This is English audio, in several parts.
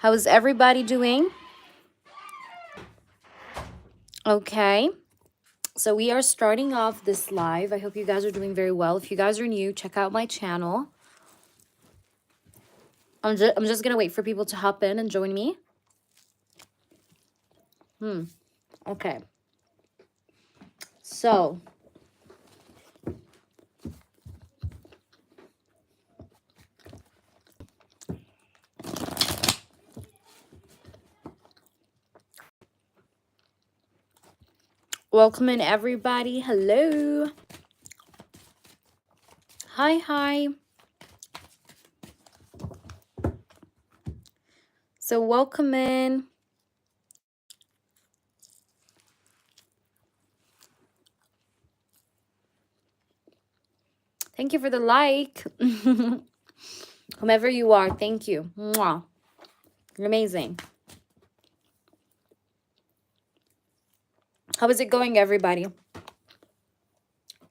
How's everybody doing? Okay. So we are starting off this live. I hope you guys are doing very well. If you guys are new, check out my channel. I'm just going to wait for people to hop in and join me. Okay. So, welcome in everybody. Hello. Hi. So welcome in. Thank you for the like. Whomever you are, thank you. Mwah. You're amazing. How is it going, everybody?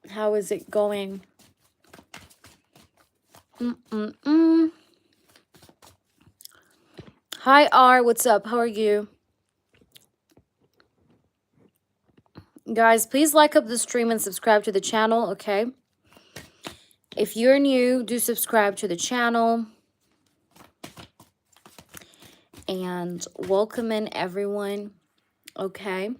How is it going? Hi, R. What's up? How are you? Guys, please like up the stream and subscribe to the channel, okay? If you're new, do subscribe to the channel. And welcome in everyone, okay?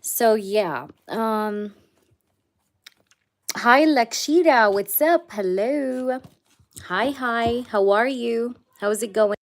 So, yeah. Hi, Lakshita. What's up? Hello. Hi. How are you? How's it going?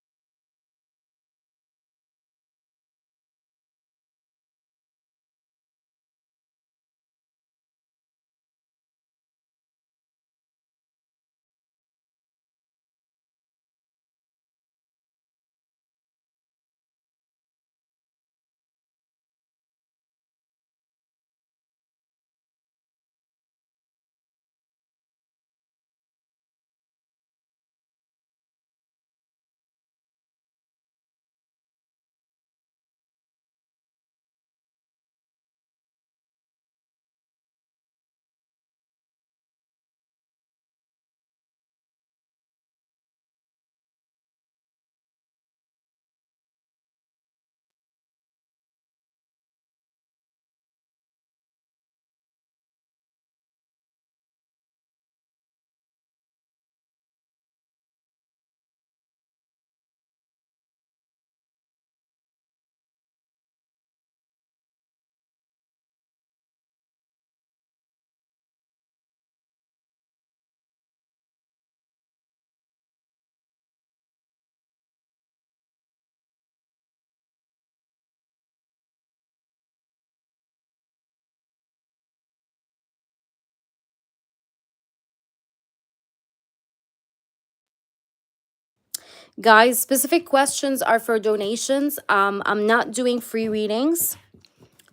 Guys, specific questions are for donations. I'm not doing free readings,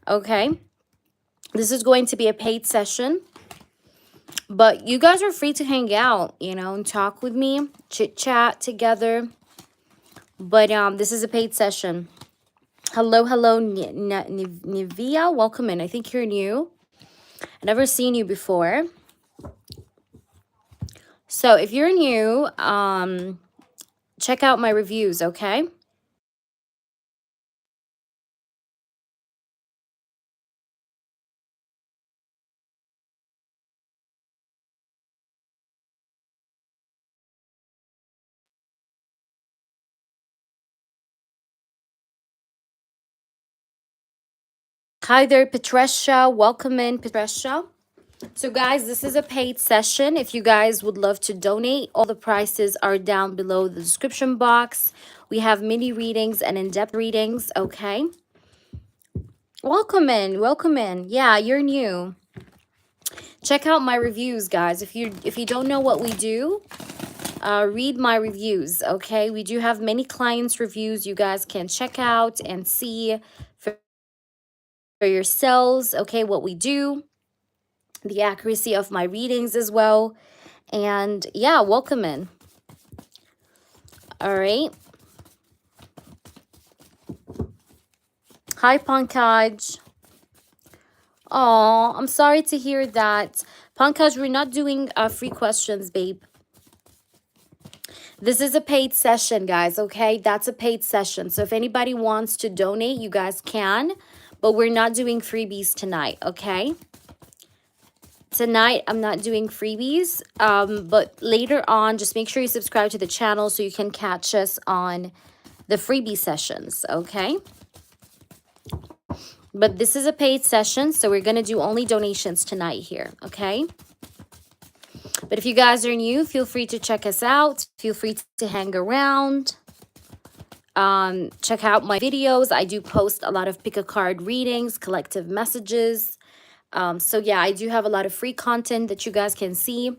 okay? This is going to be a paid session. But you guys are free to hang out, you know, and talk with me, chit chat together. But this is a paid session. Hello, Nivea. Welcome in. I think you're new. I've never seen you before. So if you're new, check out my reviews, okay? Hi there, Patricia. Welcome in, Patricia. So guys, this is a paid session. If you guys would love to donate, all the prices are down below the description box. We have mini readings and in-depth readings, okay? Welcome in. Yeah, you're new. Check out my reviews, guys. If you don't know what we do, read my reviews, okay? We do have many clients' reviews you guys can check out and see for yourselves, okay, what we do, the accuracy of my readings as well. And yeah, welcome in. All right. Hi, Pankaj. Oh, I'm sorry to hear that. Pankaj, we're not doing free questions, babe. This is a paid session, guys, okay? That's a paid session. So if anybody wants to donate, you guys can. But we're not doing freebies tonight, okay? Tonight, I'm not doing freebies. But later on, just make sure you subscribe to the channel so you can catch us on the freebie sessions, okay? But this is a paid session, so we're going to do only donations tonight here, okay? But if you guys are new, feel free to check us out. Feel free to hang around. Check out my videos. I do post a lot of pick a card readings, collective messages. So yeah, I do have a lot of free content that you guys can see.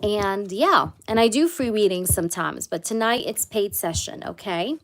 And yeah, and I do free readings sometimes, but tonight it's paid session, okay?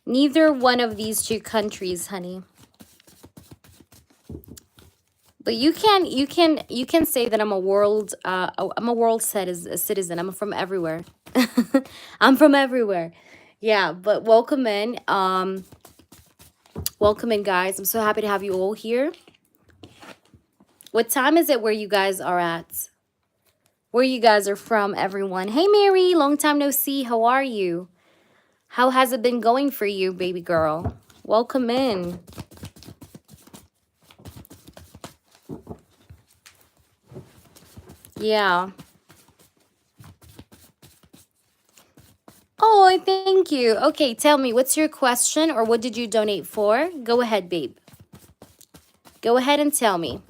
Neither one of these two countries, honey. But you can say that I'm a world citizen. I'm from everywhere. I'm from everywhere. Yeah, but welcome in. Welcome in, guys. I'm so happy to have you all here. What time is it where you guys are at? Where you guys are from, everyone? Hey, Mary, long time no see. How are you? How has it been going for you, baby girl? Welcome in. Yeah. Oh, thank you. Okay, tell me, what's your question or what did you donate for? Go ahead, babe. Go ahead and tell me.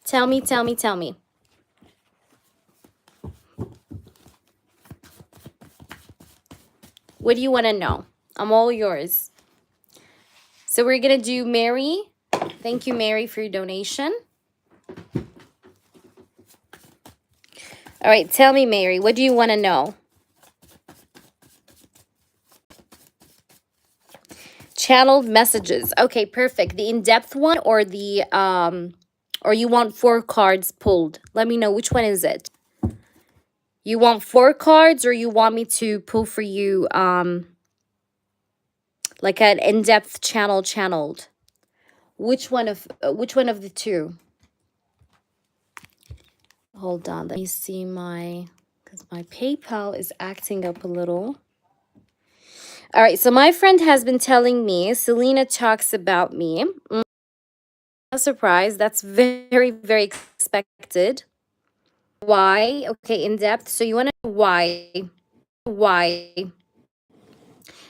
Tell me, tell me, tell me. What do you want to know? I'm all yours. So we're going to do Mary. Thank you, Mary, for your donation. All right, tell me, Mary, what do you want to know? Channeled messages. Okay, perfect. The in-depth one or the or you want 4 cards pulled? Let me know, which one is it? You want 4 cards or you want me to pull for you like an in-depth channeled? Which one of the two? Hold on, let me see because my PayPal is acting up a little. All right, so my friend has been telling me, Selena talks about me. No surprise, that's very, very expected. Why? Okay, in depth. So you want to know why? Why?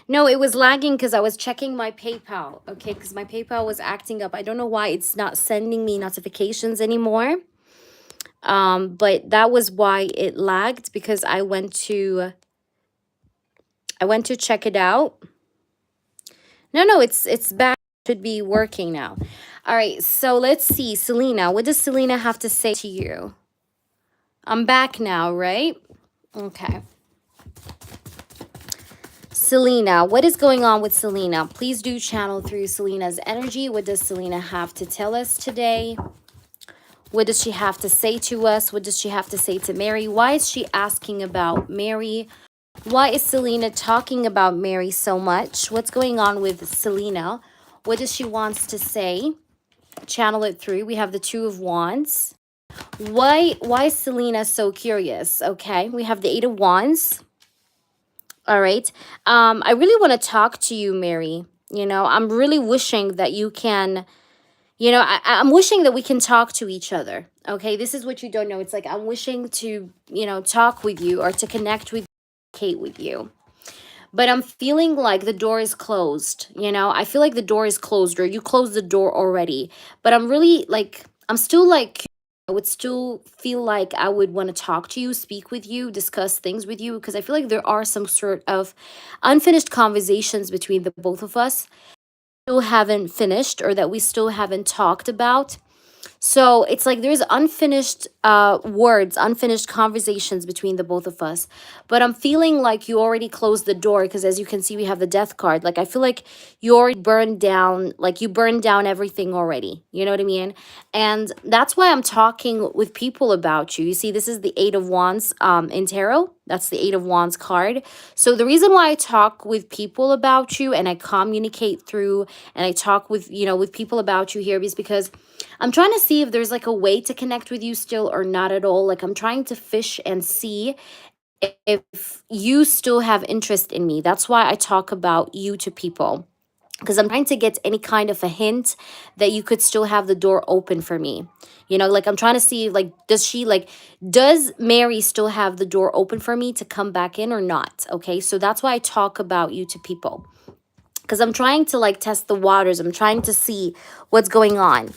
No, it was lagging because I was checking my PayPal. Okay, because my PayPal was acting up. I don't know why it's not sending me notifications anymore. But that was why it lagged, because I went to check it out. No, it's back. It should be working now. All right, so let's see. Selena, what does Selena have to say to you? I'm back now, right? Okay. Selena, what is going on with Selena? Please do channel through Selena's energy. What does Selena have to tell us today? What does she have to say to us? What does she have to say to Mary? Why is she asking about Mary? Why is Selena talking about Mary so much? What's going on with Selena? What does she wants to say? Channel it through. We have the 2 of Wands. Why is Selena so curious? Okay, we have the 8 of Wands. All right. I really want to talk to you, Mary. You know, I'm really wishing that you can, you know, I'm wishing that we can talk to each other. Okay, this is what you don't know. It's like I'm wishing to, you know, talk with you or to connect with, communicate with you. but I'm feeling like the door is closed. I feel like the door is closed, or you closed the door already. But I'm really like, I'm still like, I would still feel like I would want to talk to you, speak with you, discuss things with you, because I feel like there are some sort of unfinished conversations between the both of us, still haven't finished, or that we still haven't talked about. So it's like there's unfinished words, unfinished conversations between the both of us. But I'm feeling like you already closed the door, because as you can see, we have the death card. Like I feel like you already burned down, like you burned down everything already. You know what I mean? And that's why I'm talking with people about you. You see, this is the Eight of Wands in tarot. That's the Eight of Wands card. So the reason why I talk with people about you, and I communicate through, and I talk with, with people about you here, is because I'm trying to see if there's like a way to connect with you still, or not at all. Like I'm trying to fish and see if you still have interest in me. That's why I talk about you to people, because I'm trying to get any kind of a hint that you could still have the door open for me. Like I'm trying to see, like, does Mary still have the door open for me to come back in or not? Okay, so that's why I talk about you to people, because I'm trying to like test the waters. I'm trying to see what's going on.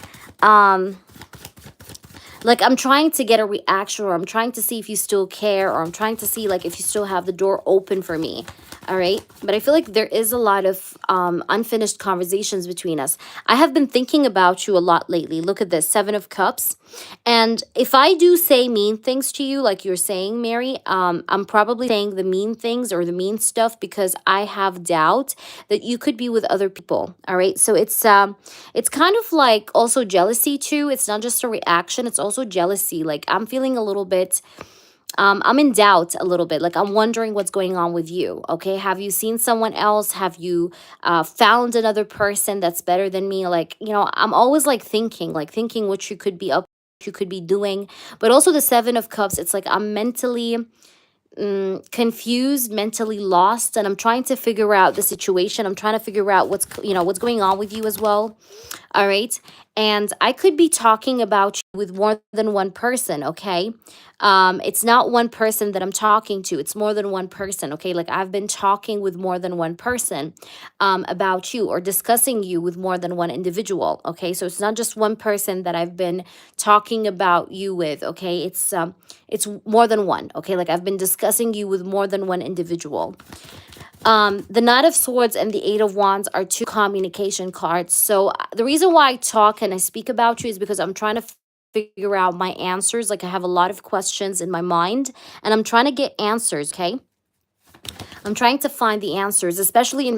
Like I'm trying to get a reaction, or I'm trying to see if you still care, or I'm trying to see like if you still have the door open for me. All right. But I feel like there is a lot of unfinished conversations between us. I have been thinking about you a lot lately. Look at this, Seven of Cups. And if I do say mean things to you, like you're saying, Mary, I'm probably saying the mean things or the mean stuff because I have doubt that you could be with other people. All right. So it's kind of like also jealousy too. It's not just a reaction, it's also jealousy. Like I'm feeling a little bit, I'm in doubt a little bit. Like I'm wondering what's going on with you. Okay. Have you seen someone else? Have you found another person that's better than me? Like, I'm always like thinking what you could be up, you could be doing. But also the Seven of Cups, it's like I'm mentally confused, mentally lost, and I'm trying to figure out the situation. I'm trying to figure out what's going on with you as well. All right. And I could be talking about you with more than one person, okay? It's not one person that I'm talking to, it's more than one person, okay? Like I've been talking with more than one person about you, or discussing you with more than one individual, okay? So it's not just one person that I've been talking about you with, okay? It's more than one, okay? Like I've been discussing you with more than one individual. The Knight of Swords and the Eight of Wands are two communication cards. So the reason why I talk and I speak about you is because I'm trying to figure out my answers. Like I have a lot of questions in my mind and I'm trying to get answers, okay? I'm trying to find the answers, especially in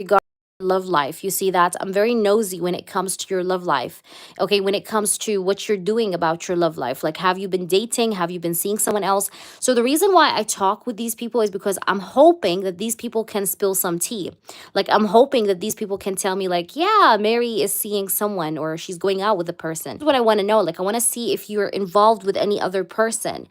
regard to love life. You see that? I'm very nosy when it comes to your love life. Okay, when it comes to what you're doing about your love life. Like, have you been dating? Have you been seeing someone else? So the reason why I talk with these people is because I'm hoping that these people can spill some tea. Like, I'm hoping that these people can tell me, like, yeah, Mary is seeing someone, or she's going out with a person. That's what I want to know. Like, I want to see if you're involved with any other person.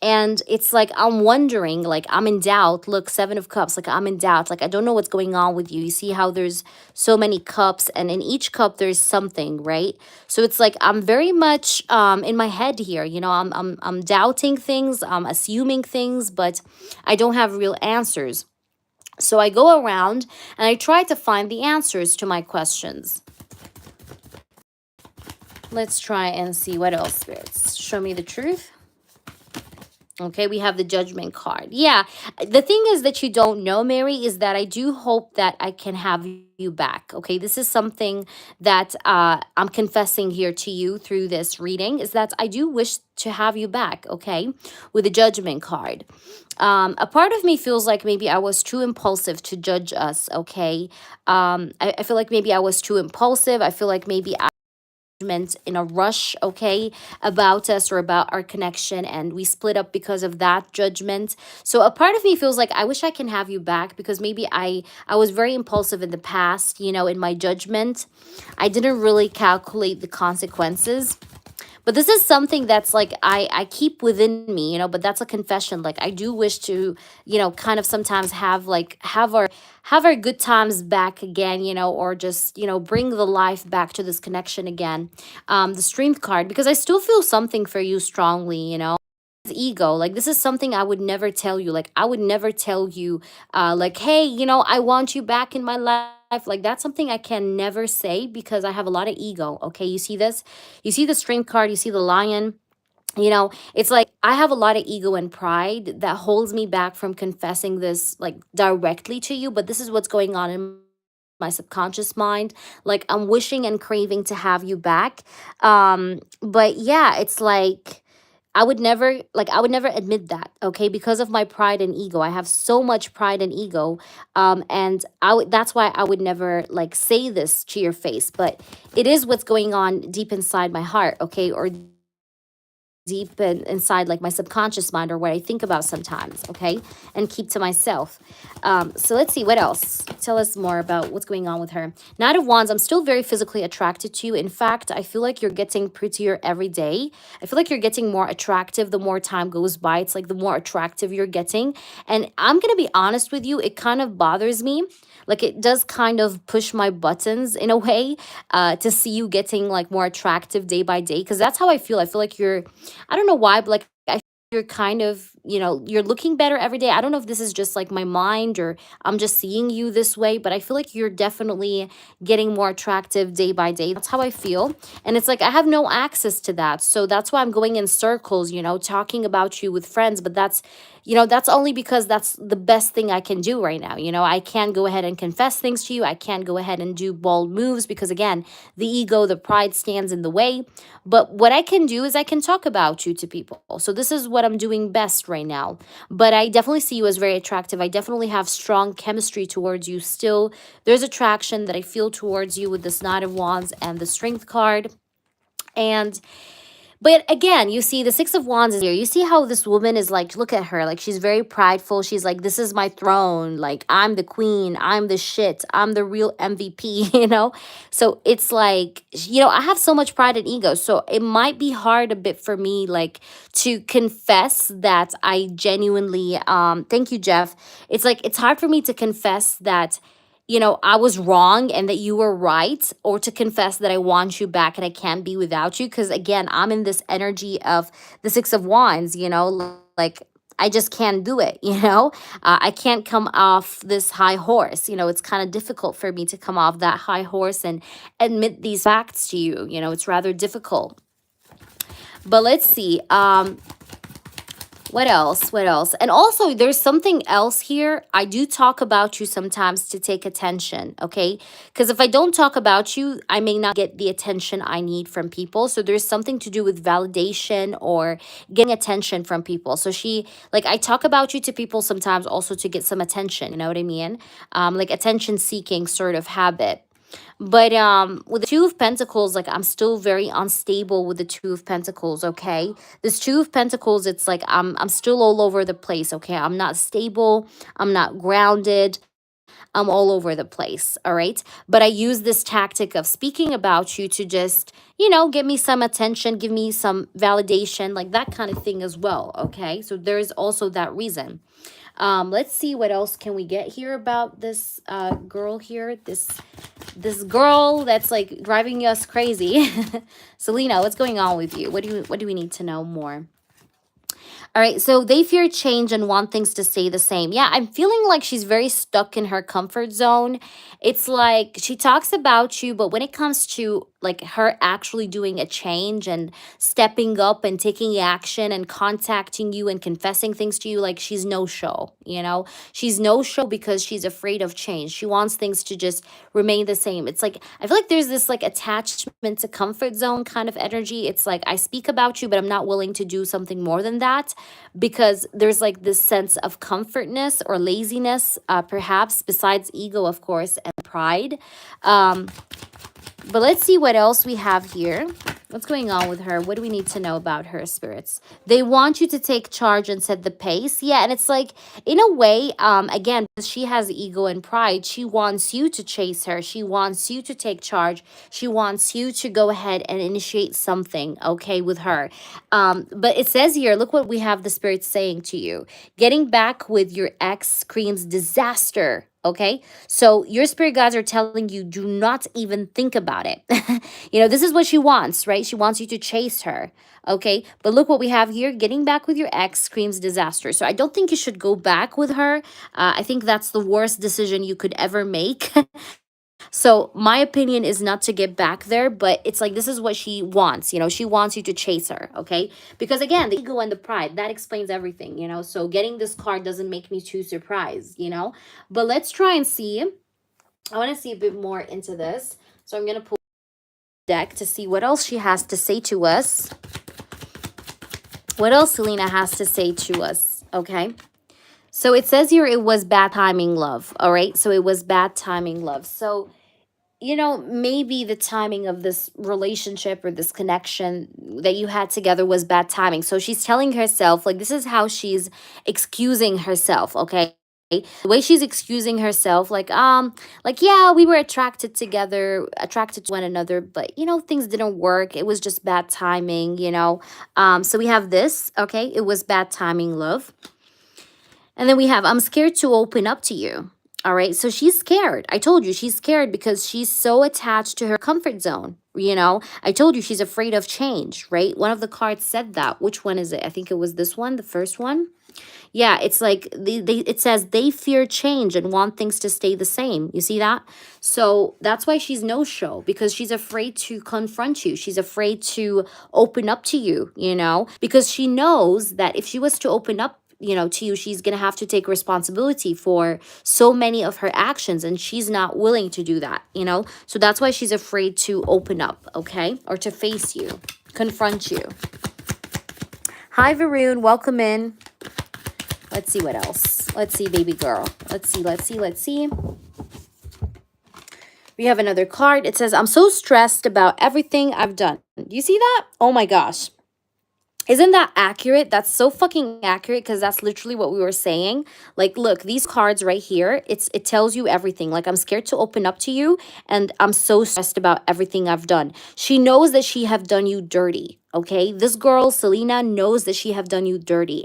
And it's like I'm wondering, like I'm in doubt. Look, Seven of Cups, like I'm in doubt. Like I don't know what's going on with you. You see how there's so many cups, and in each cup there's something, right? So it's like I'm very much in my head here. I'm doubting things, I'm assuming things, but I don't have real answers. So I go around and I try to find the answers to my questions. Let's try and see what else, spirits. Show me the truth. Okay, we have the Judgment card. Yeah, the thing is that you don't know, Mary, is that I do hope that I can have you back. Okay, this is something that I'm confessing here to you through this reading, is that I do wish to have you back, okay, with the Judgment card. A part of me feels like maybe I was too impulsive to judge us, okay? I feel like maybe I was too impulsive. I feel like maybe in a rush, okay, about us or about our connection, and we split up because of that judgment. So a part of me feels like I wish I can have you back, because maybe I was very impulsive in the past, in my judgment. I didn't really calculate the consequences. But this is something that's like I keep within me, but that's a confession. Like I do wish to, kind of sometimes have our good times back again, or just, bring the life back to this connection again. The Strength card, because I still feel something for you strongly, ego. Like, this is something I would never tell you. Like, I would never tell you, like, hey, I want you back in my life. Like, that's something I can never say because I have a lot of ego. Okay, you see this? You see the strength card, you see the lion. It's like I have a lot of ego and pride that holds me back from confessing this like directly to you, but this is what's going on in my subconscious mind. Like, I'm wishing and craving to have you back. But yeah, it's like I would never admit that, okay? Because of my pride and ego. I have so much pride and ego. And that's why I would never like say this to your face, but it is what's going on deep inside my heart, okay? Or deep inside like my subconscious mind, or what I think about sometimes, okay, and keep to myself. So let's see what else. Tell us more about what's going on with her. Knight of Wands, I'm still very physically attracted to you. In fact, I feel like you're getting prettier every day. I feel like you're getting more attractive the more time goes by. It's like the more attractive you're getting. And I'm gonna be honest with you, it kind of bothers me. Like, it does kind of push my buttons in a way, to see you getting like more attractive day by day, because that's how I feel. I feel like you're, I don't know why, but like I feel you're kind of, you're looking better every day. I don't know if this is just like my mind, or I'm just seeing you this way, but I feel like you're definitely getting more attractive day by day. That's how I feel. And it's like I have no access to that. So that's why I'm going in circles, talking about you with friends, but that's only because that's the best thing I can do right now. I can't go ahead and confess things to you. I can't go ahead and do bold moves because, again, the ego, the pride stands in the way. But what I can do is I can talk about you to people. So this is what I'm doing best right now. But I definitely see you as very attractive. I definitely have strong chemistry towards you still. There's attraction that I feel towards you with this Knight of Wands and the Strength card. And but again, you see the Six of Wands is here. You see how this woman is like, look at her. Like, she's very prideful. She's like, this is my throne. Like, I'm the queen. I'm the shit. I'm the real MVP, So it's like, I have so much pride and ego. So it might be hard a bit for me, like, to confess that I genuinely, thank you, Jeff. It's like, it's hard for me to confess that I was wrong and that you were right, or to confess that I want you back and I can't be without you. Because again, I'm in this energy of the Six of Wands, like I just can't do it, I can't come off this high horse. It's kind of difficult for me to come off that high horse and admit these facts to you. It's rather difficult. But let's see. What else? What else? And also, there's something else here. I do talk about you sometimes to take attention, okay? Because if I don't talk about you, I may not get the attention I need from people. So there's something to do with validation or getting attention from people. So I talk about you to people sometimes also to get some attention. You know what I mean? Like attention seeking sort of habit. But with the Two of Pentacles, like, I'm still very unstable with the Two of Pentacles, okay? This Two of Pentacles, it's like I'm still all over the place, okay? I'm not stable, I'm not grounded, I'm all over the place, all right? But I use this tactic of speaking about you to just, give me some attention, give me some validation, like that kind of thing as well, okay? So there's also that reason. Let's see what else can we get here about this girl here, this girl that's like driving us crazy. Selena, what's going on with you? What do we need to know more? All right, so they fear change and want things to stay the same. Yeah, I'm feeling like she's very stuck in her comfort zone. It's like she talks about you, but when it comes to like her actually doing a change and stepping up and taking action and contacting you and confessing things to you, like she's no show, She's no show because she's afraid of change. She wants things to just remain the same. It's like I feel like there's this like attachment to comfort zone kind of energy. It's like I speak about you, but I'm not willing to do something more than that, because there's like this sense of comfortness or laziness, perhaps, besides ego, of course, and pride. But let's see what else we have here. What's going on with her? What do we need to know about her, spirits? They want you to take charge and set the pace. Yeah, and it's like, in a way, again, because she has ego and pride, she wants you to chase her. She wants you to take charge. She wants you to go ahead and initiate something, okay, with her. But it says here, look what we have the spirits saying to you. Getting back with your ex screams disaster. Okay, so your spirit guides are telling you, do not even think about it. This is what she wants, right? She wants you to chase her. Okay, but look what we have here. Getting back with your ex screams disaster. So I don't think you should go back with her. I think that's the worst decision you could ever make. So my opinion is not to get back there, but it's like this is what she wants. She wants you to chase her, okay? Because again, the ego and the pride, that explains everything. So getting this card doesn't make me too surprised. But let's try and see. I want to see a bit more into this. So I'm going to pull the deck to see what else she has to say to us. What else Selena has to say to us, okay? So it says here it was bad timing, love, all right? So it was bad timing, love. So maybe the timing of this relationship or this connection that you had together was bad timing. So she's telling herself, like, this is how she's excusing herself, okay? The way she's excusing herself, yeah, we were attracted together, attracted to one another, but things didn't work. It was just bad timing. So we have this, okay? It was bad timing, love. And then we have, I'm scared to open up to you. All right. So she's scared. I told you she's scared because she's so attached to her comfort zone. I told you she's afraid of change, right? One of the cards said that. Which one is it? I think it was this one, the first one. Yeah, it's like it says they fear change and want things to stay the same. You see that? So that's why she's no show, because she's afraid to confront you. She's afraid to open up to you, because she knows that if she was to open up to you, she's going to have to take responsibility for so many of her actions, and she's not willing to do that. So that's why she's afraid to open up, okay? Or to face you, confront you. Hi, Varun. Welcome in. Let's see what else. Let's see, baby girl. Let's see. We have another card. It says, I'm so stressed about everything I've done. Do you see that? Oh my gosh. Isn't that accurate? That's so fucking accurate, because that's literally what we were saying. Like, look, these cards right here, it tells you everything. Like, I'm scared to open up to you, and I'm so stressed about everything I've done. She knows that she have done you dirty, okay? This girl, Selena, knows that she have done you dirty.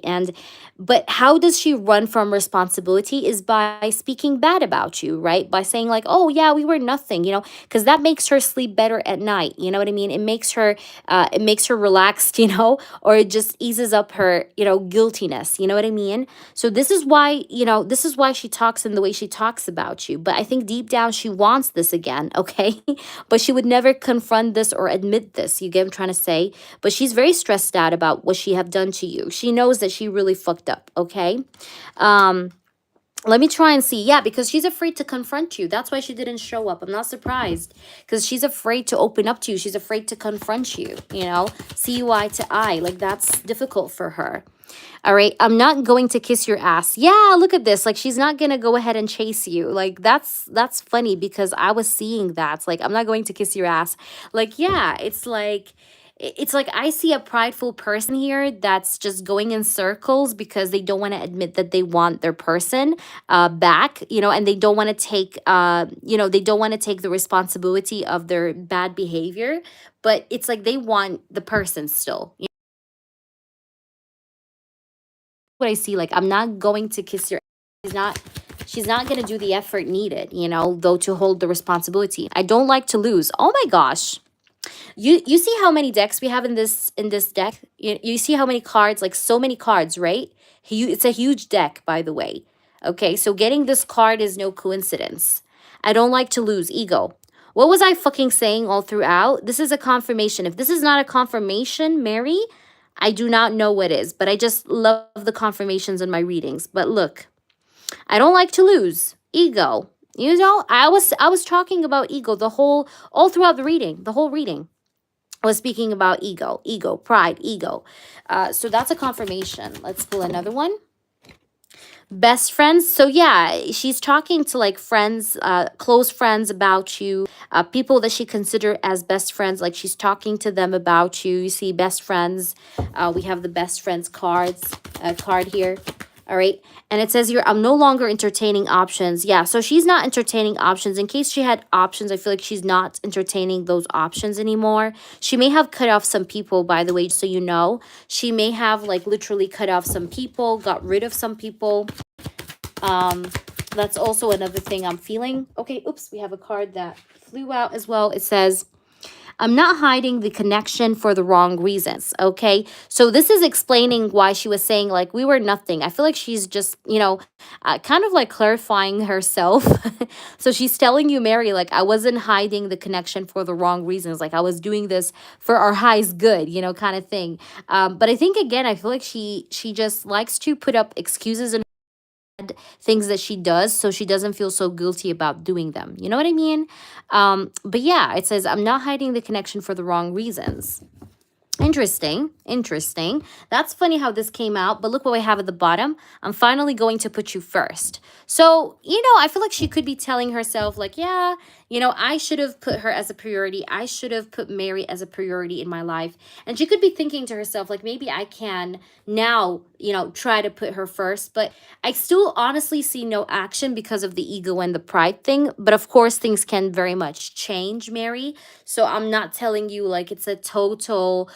But how does she run from responsibility? Is by speaking bad about you, right? By saying like, oh yeah, we were nothing, because that makes her sleep better at night. You know what I mean? It makes her relaxed, or it just eases up her, guiltiness. You know what I mean? So this is why she talks in the way she talks about you. But I think deep down she wants this again, okay? But she would never confront this or admit this. You get what I'm trying to say? But she's very stressed out about what she have done to you. She knows that she really fucked up, okay? Let me try and see. Yeah, because she's afraid to confront you. That's why she didn't show up. I'm not surprised, because she's afraid to open up to you. She's afraid to confront you, see you eye to eye. Like, that's difficult for her. All right, I'm not going to kiss your ass. Yeah, look at this. Like, she's not going to go ahead and chase you. Like, that's funny, because I was seeing that. It's like, I'm not going to kiss your ass. Like, yeah, it's like I see a prideful person here that's just going in circles because they don't want to admit that they want their person back, and they don't want to take they don't want to take the responsibility of their bad behavior, but it's like they want the person still. What I see, like, I'm not going to kiss your she's not going to do the effort needed, though, to hold the responsibility. I don't like to lose. Oh my gosh. You see how many decks we have in this deck? You see how many cards, like so many cards, right? It's a huge deck, by the way. Okay, so getting this card is no coincidence. I don't like to lose. Ego. What was I fucking saying all throughout? This is a confirmation. If this is not a confirmation, Mary, I do not know what is. But I just love the confirmations in my readings. But look, I don't like to lose. Ego. I was talking about ego all throughout the reading, the whole reading. I was speaking about ego, pride, ego. So that's a confirmation. Let's pull another one. Best friends. So yeah, she's talking to like friends, close friends about you, people that she consider as best friends. Like, she's talking to them about you. You see best friends. We have the best friends card here. All right. And it says here, I'm no longer entertaining options. Yeah. So she's not entertaining options. In case she had options, I feel like she's not entertaining those options anymore. She may have cut off some people, by the way, so you know. She may have like literally cut off some people, got rid of some people. Let That's also another thing I'm feeling. Okay, oops, we have a card that flew out as well. It says, I'm not hiding the connection for the wrong reasons. Okay. So this is explaining why she was saying, like, we were nothing. I feel like she's just, kind of like clarifying herself. So she's telling you, Mary, like, I wasn't hiding the connection for the wrong reasons. Like, I was doing this for our highest good, kind of thing. But I think, again, I feel like she just likes to put up excuses and things that she does so she doesn't feel so guilty about doing them. You know what I mean? But yeah, it says, I'm not hiding the connection for the wrong reasons. Interesting. Interesting. That's funny how this came out, but look what we have at the bottom. I'm finally going to put you first. So, I feel like she could be telling herself, like, yeah, I should have put her as a priority. I should have put Mary as a priority in my life. And she could be thinking to herself, like, maybe I can now, try to put her first. But I still honestly see no action because of the ego and the pride thing. But of course, things can very much change, Mary. So I'm not telling you like it's a total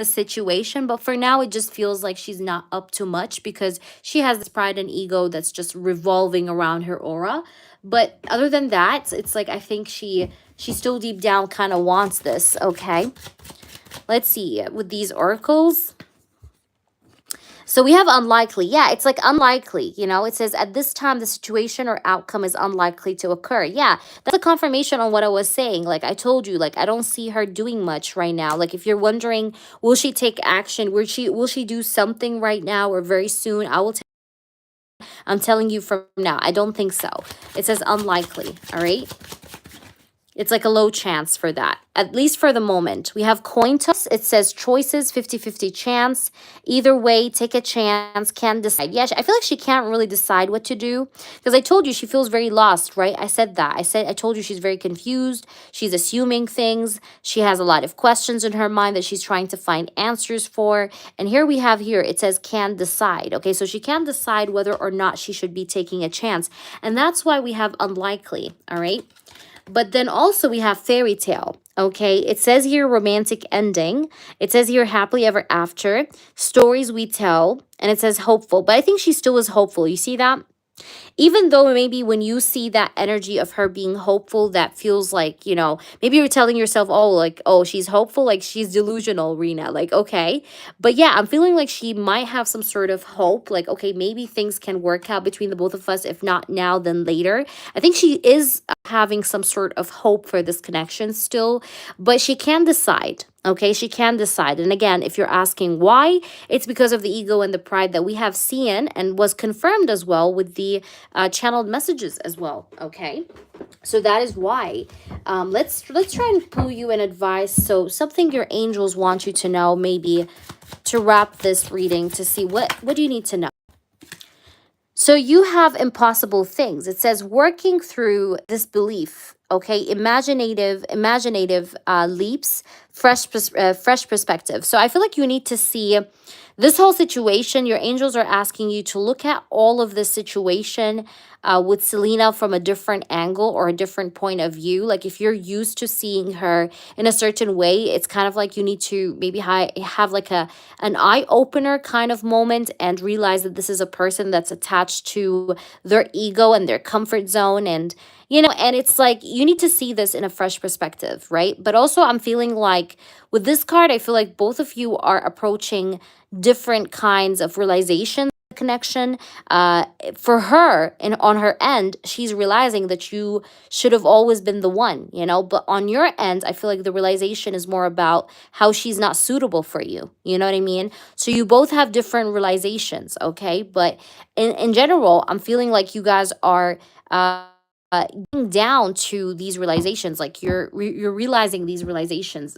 situation, but for now it just feels like she's not up to much because she has this pride and ego that's just revolving around her aura. But other than that, it's like I think she still deep down kind of wants this. Okay, let's see with these oracles. So we have unlikely. Yeah, it's like unlikely. It says at this time, the situation or outcome is unlikely to occur. Yeah, that's a confirmation on what I was saying. Like I told you, like I don't see her doing much right now. Like if you're wondering, will she take action? Will she do something right now or very soon? I'm telling you from now, I don't think so. It says unlikely. All right. It's like a low chance for that, at least for the moment. We have coin toss. It says choices, 50-50 chance. Either way, take a chance, can decide. Yeah, I feel like she can't really decide what to do because I told you she feels very lost, right? I said that. I told you she's very confused. She's assuming things. She has a lot of questions in her mind that she's trying to find answers for. And here we have it says can decide. Okay, so she can't decide whether or not she should be taking a chance. And that's why we have unlikely, all right? But then also we have fairy tale. Okay, it says here romantic ending. It says here happily ever after. Stories we tell. And it says hopeful. But I think she still is hopeful. You see that? Even though maybe when you see that energy of her being hopeful, that feels like, maybe you're telling yourself, oh, like, oh, she's hopeful, like she's delusional, Rena. Like, okay. But yeah, I'm feeling like she might have some sort of hope. Like, okay, maybe things can work out between the both of us. If not now, then later. I think she is having some sort of hope for this connection still, but she can decide. Okay, she can decide. And again, if you're asking why, it's because of the ego and the pride that we have seen and was confirmed as well with the channeled messages as well. Okay, so that is why. Let's try and pull you an advice. So something your angels want you to know, maybe to wrap this reading, to see what do you need to know. So you have impossible things. It says working through this belief, okay, imaginative leaps, fresh perspective. So I feel like you need to see this whole situation. Your angels are asking you to look at all of this situation with Selena from a different angle or a different point of view. Like if you're used to seeing her in a certain way, it's kind of like you need to maybe have like an eye opener kind of moment and realize that this is a person that's attached to their ego and their comfort zone. And and it's like you need to see this in a fresh perspective, right? But also I'm feeling like with this card, I feel like both of you are approaching different kinds of realization connection. For her and on her end, she's realizing that you should have always been the one, but on your end, I feel like the realization is more about how she's not suitable for you. You know what I mean? So you both have different realizations, okay? But in general, I'm feeling like you guys are getting down to these realizations, like you're realizing these realizations,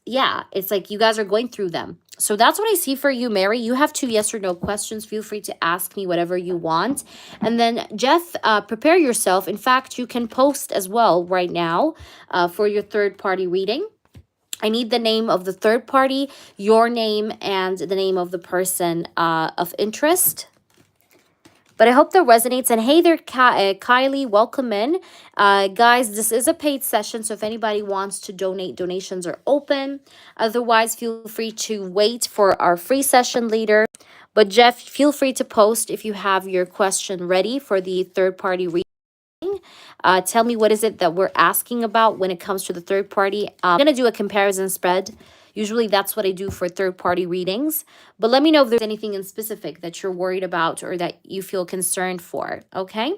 yeah, it's like you guys are going through them. So that's what I see for you, Mary. You have 2 yes or no questions. Feel free to ask me whatever you want. And then Jeff, prepare yourself. In fact, you can post as well right now for your third party reading. I need the name of the third party, your name, and the name of the person of interest. But I hope that resonates. And hey there, Kylie, welcome in. Guys, this is a paid session, so if anybody wants to donate, donations are open. Otherwise, feel free to wait for our free session later. But Jeff, feel free to post if you have your question ready for the third party reading. Tell me what is it that we're asking about when it comes to the third party. I'm going to do a comparison spread. Usually that's what I do for third party readings. But let me know if there's anything in specific that you're worried about or that you feel concerned for. Okay?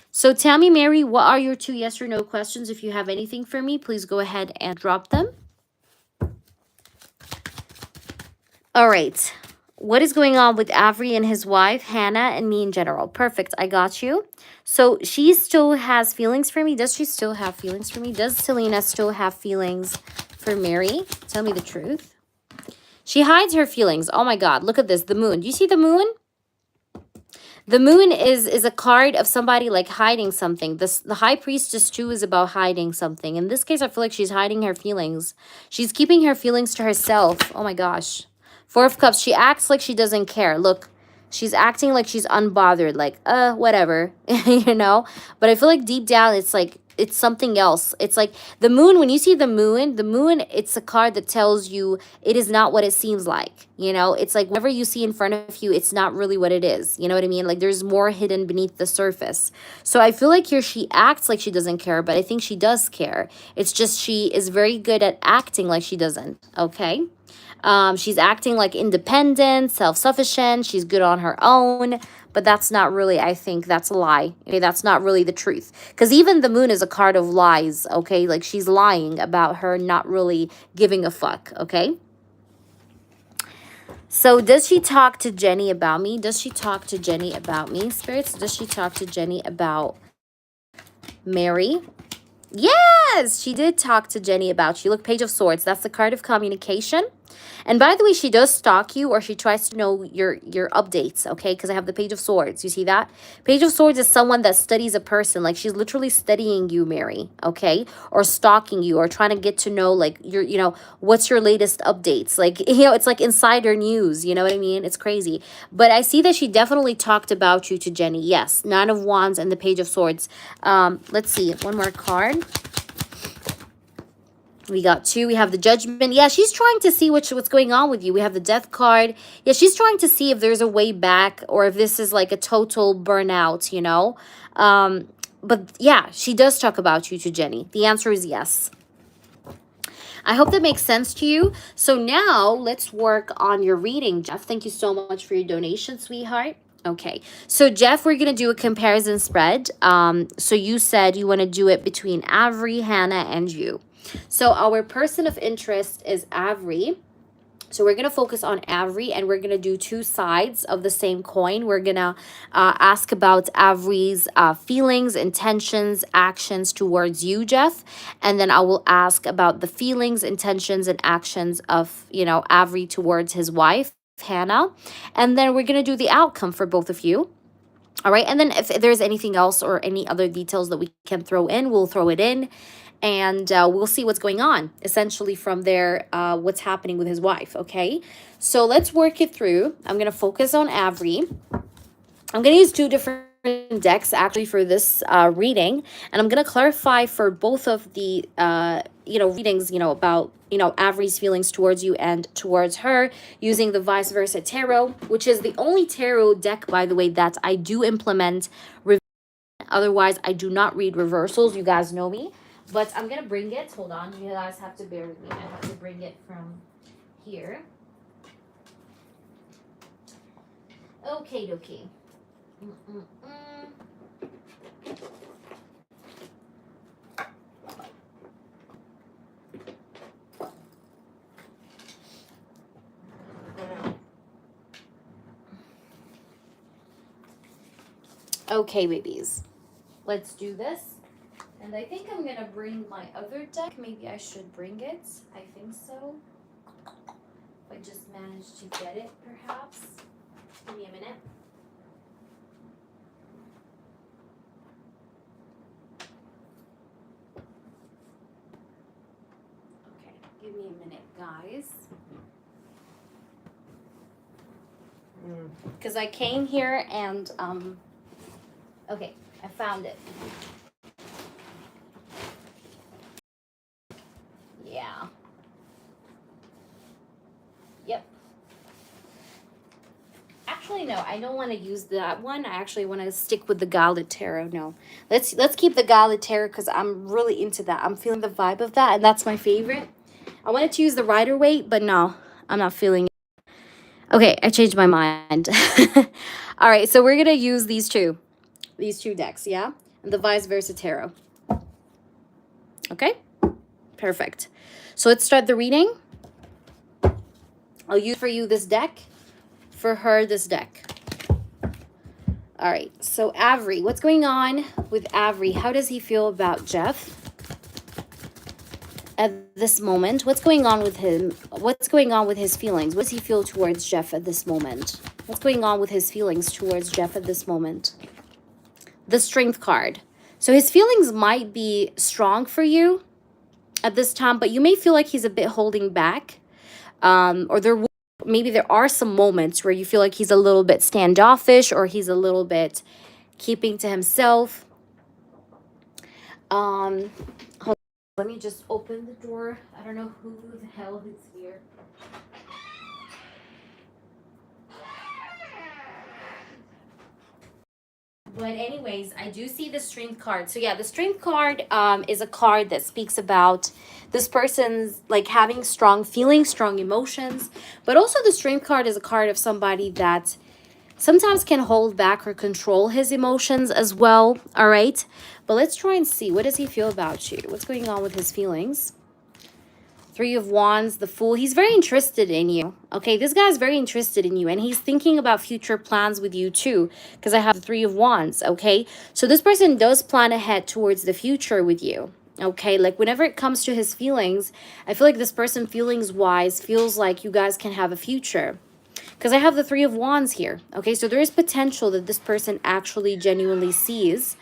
So tell me, Mary, what are your 2 yes or no questions? If you have anything for me, please go ahead and drop them. All right. What is going on with Avery and his wife, Hannah, and me in general? Perfect. I got you. So she still has feelings for me. Does she still have feelings for me? Does Selena still have feelings for Mary? Tell me the truth. She hides her feelings. Oh my God. Look at this. The moon. Do you see the moon? The moon is a card of somebody like hiding something. The high priestess too is about hiding something. In this case, I feel like she's hiding her feelings. She's keeping her feelings to herself. Oh my gosh. 4 of Cups. She acts like she doesn't care. Look, she's acting like she's unbothered. Like, whatever, you know? But I feel like deep down, it's like, it's something else. It's like the moon, when you see the moon, it's a card that tells you it is not what it seems like. You know, it's like whatever you see in front of you, it's not really what it is. You know what I mean? Like there's more hidden beneath the surface. So I feel like here she acts like she doesn't care, but I think she does care. It's just she is very good at acting like she doesn't. Okay. She's acting like independent, self-sufficient. She's good on her own. But that's not really, I think that's a lie. Okay, that's not really the truth. Because even the moon is a card of lies, okay? Like she's lying about her not really giving a fuck, okay? So does she talk to Jenny about me? Does she talk to Jenny about me, spirits? Does she talk to Jenny about Mary? Yes, she did talk to Jenny about you. Look, Page of Swords. That's the card of communication. And by the way, she does stalk you or she tries to know your updates, okay? Because I have the Page of Swords. You see that? Page of Swords is someone that studies a person. Like she's literally studying you, Mary, okay? Or stalking you or trying to get to know like your, you know, what's your latest updates. Like, you know, it's like insider news. You know what I mean? It's crazy. But I see that she definitely talked about you to Jenny. Yes, 9 of Wands and the Page of Swords. Let's see. One more card. We got 2. We have the Judgment. Yeah, she's trying to see what's going on with you. We have the Death card. Yeah, she's trying to see if there's a way back or if this is like a total burnout, you know. But yeah, she does talk about you to Jenny. The answer is yes. I hope that makes sense to you. So now let's work on your reading, Jeff. Thank you so much for your donation, sweetheart. Okay, so Jeff, we're going to do a comparison spread. So you said you want to do it between Avery, Hannah, and you. So our person of interest is Avery. So we're going to focus on Avery and we're going to do 2 sides of the same coin. We're going to ask about Avery's feelings, intentions, actions towards you, Jeff. And then I will ask about the feelings, intentions, and actions of, you know, Avery towards his wife, Hannah. And then we're going to do the outcome for both of you. All right. And then if there's anything else or any other details that we can throw in, we'll throw it in. And we'll see what's going on, essentially, from there, what's happening with his wife, okay? So let's work it through. I'm going to focus on Avery. I'm going to use 2 different decks, actually, for this reading. And I'm going to clarify for both of the, you know, readings, you know, about, you know, Avery's feelings towards you and towards her using the Vice Versa Tarot, which is the only tarot deck, by the way, that I do implement. Otherwise, I do not read reversals. You guys know me. But I'm going to bring it. Hold on. You guys have to bear with me. I have to bring it from here. Okay, dokie. Okay, babies. Let's do this. And I think I'm going to bring my other deck. Maybe I should bring it. I think so. If I just manage to get it, perhaps. Give me a minute. Okay, give me a minute, guys. Because I came here and, okay, I found it. Yeah. Yep. Actually, no, I don't want to use that one. I actually want to stick with the Gauntlet Tarot. No, let's keep the Gauntlet Tarot because I'm really into that. I'm feeling the vibe of that, and that's my favorite. I wanted to use the Rider-Waite, but no, I'm not feeling it. Okay, I changed my mind. All right, so we're gonna use these two decks, yeah, and the Vice Versa Tarot. Okay, perfect. So let's start the reading. I'll use for you this deck, for her this deck. All right, so Avery, what's going on with Avery? How does he feel about Jeff at this moment? What's going on with him? What's going on with his feelings? What does he feel towards Jeff at this moment? What's going on with his feelings towards Jeff at this moment? The Strength card. So his feelings might be strong for you at this time, but you may feel like he's a bit holding back. Or maybe there are some moments where you feel like he's a little bit standoffish, or he's a little bit keeping to himself. Hold on. Let me just open the door. I don't know who the hell is here. But anyways, I do see the Strength card. So yeah, the Strength card is a card that speaks about this person's like having strong feelings, strong emotions. But also the Strength card is a card of somebody that sometimes can hold back or control his emotions as well. All right. But let's try and see. What does he feel about you? What's going on with his feelings? Three of Wands, the Fool. He's very interested in you. Okay, this guy's very interested in you. And he's thinking about future plans with you too. Because I have the Three of Wands. Okay, so this person does plan ahead towards the future with you. Okay, like whenever it comes to his feelings, I feel like this person feelings-wise feels like you guys can have a future. Because I have the Three of Wands here. Okay, so there is potential that this person actually genuinely sees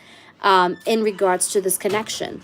in regards to this connection.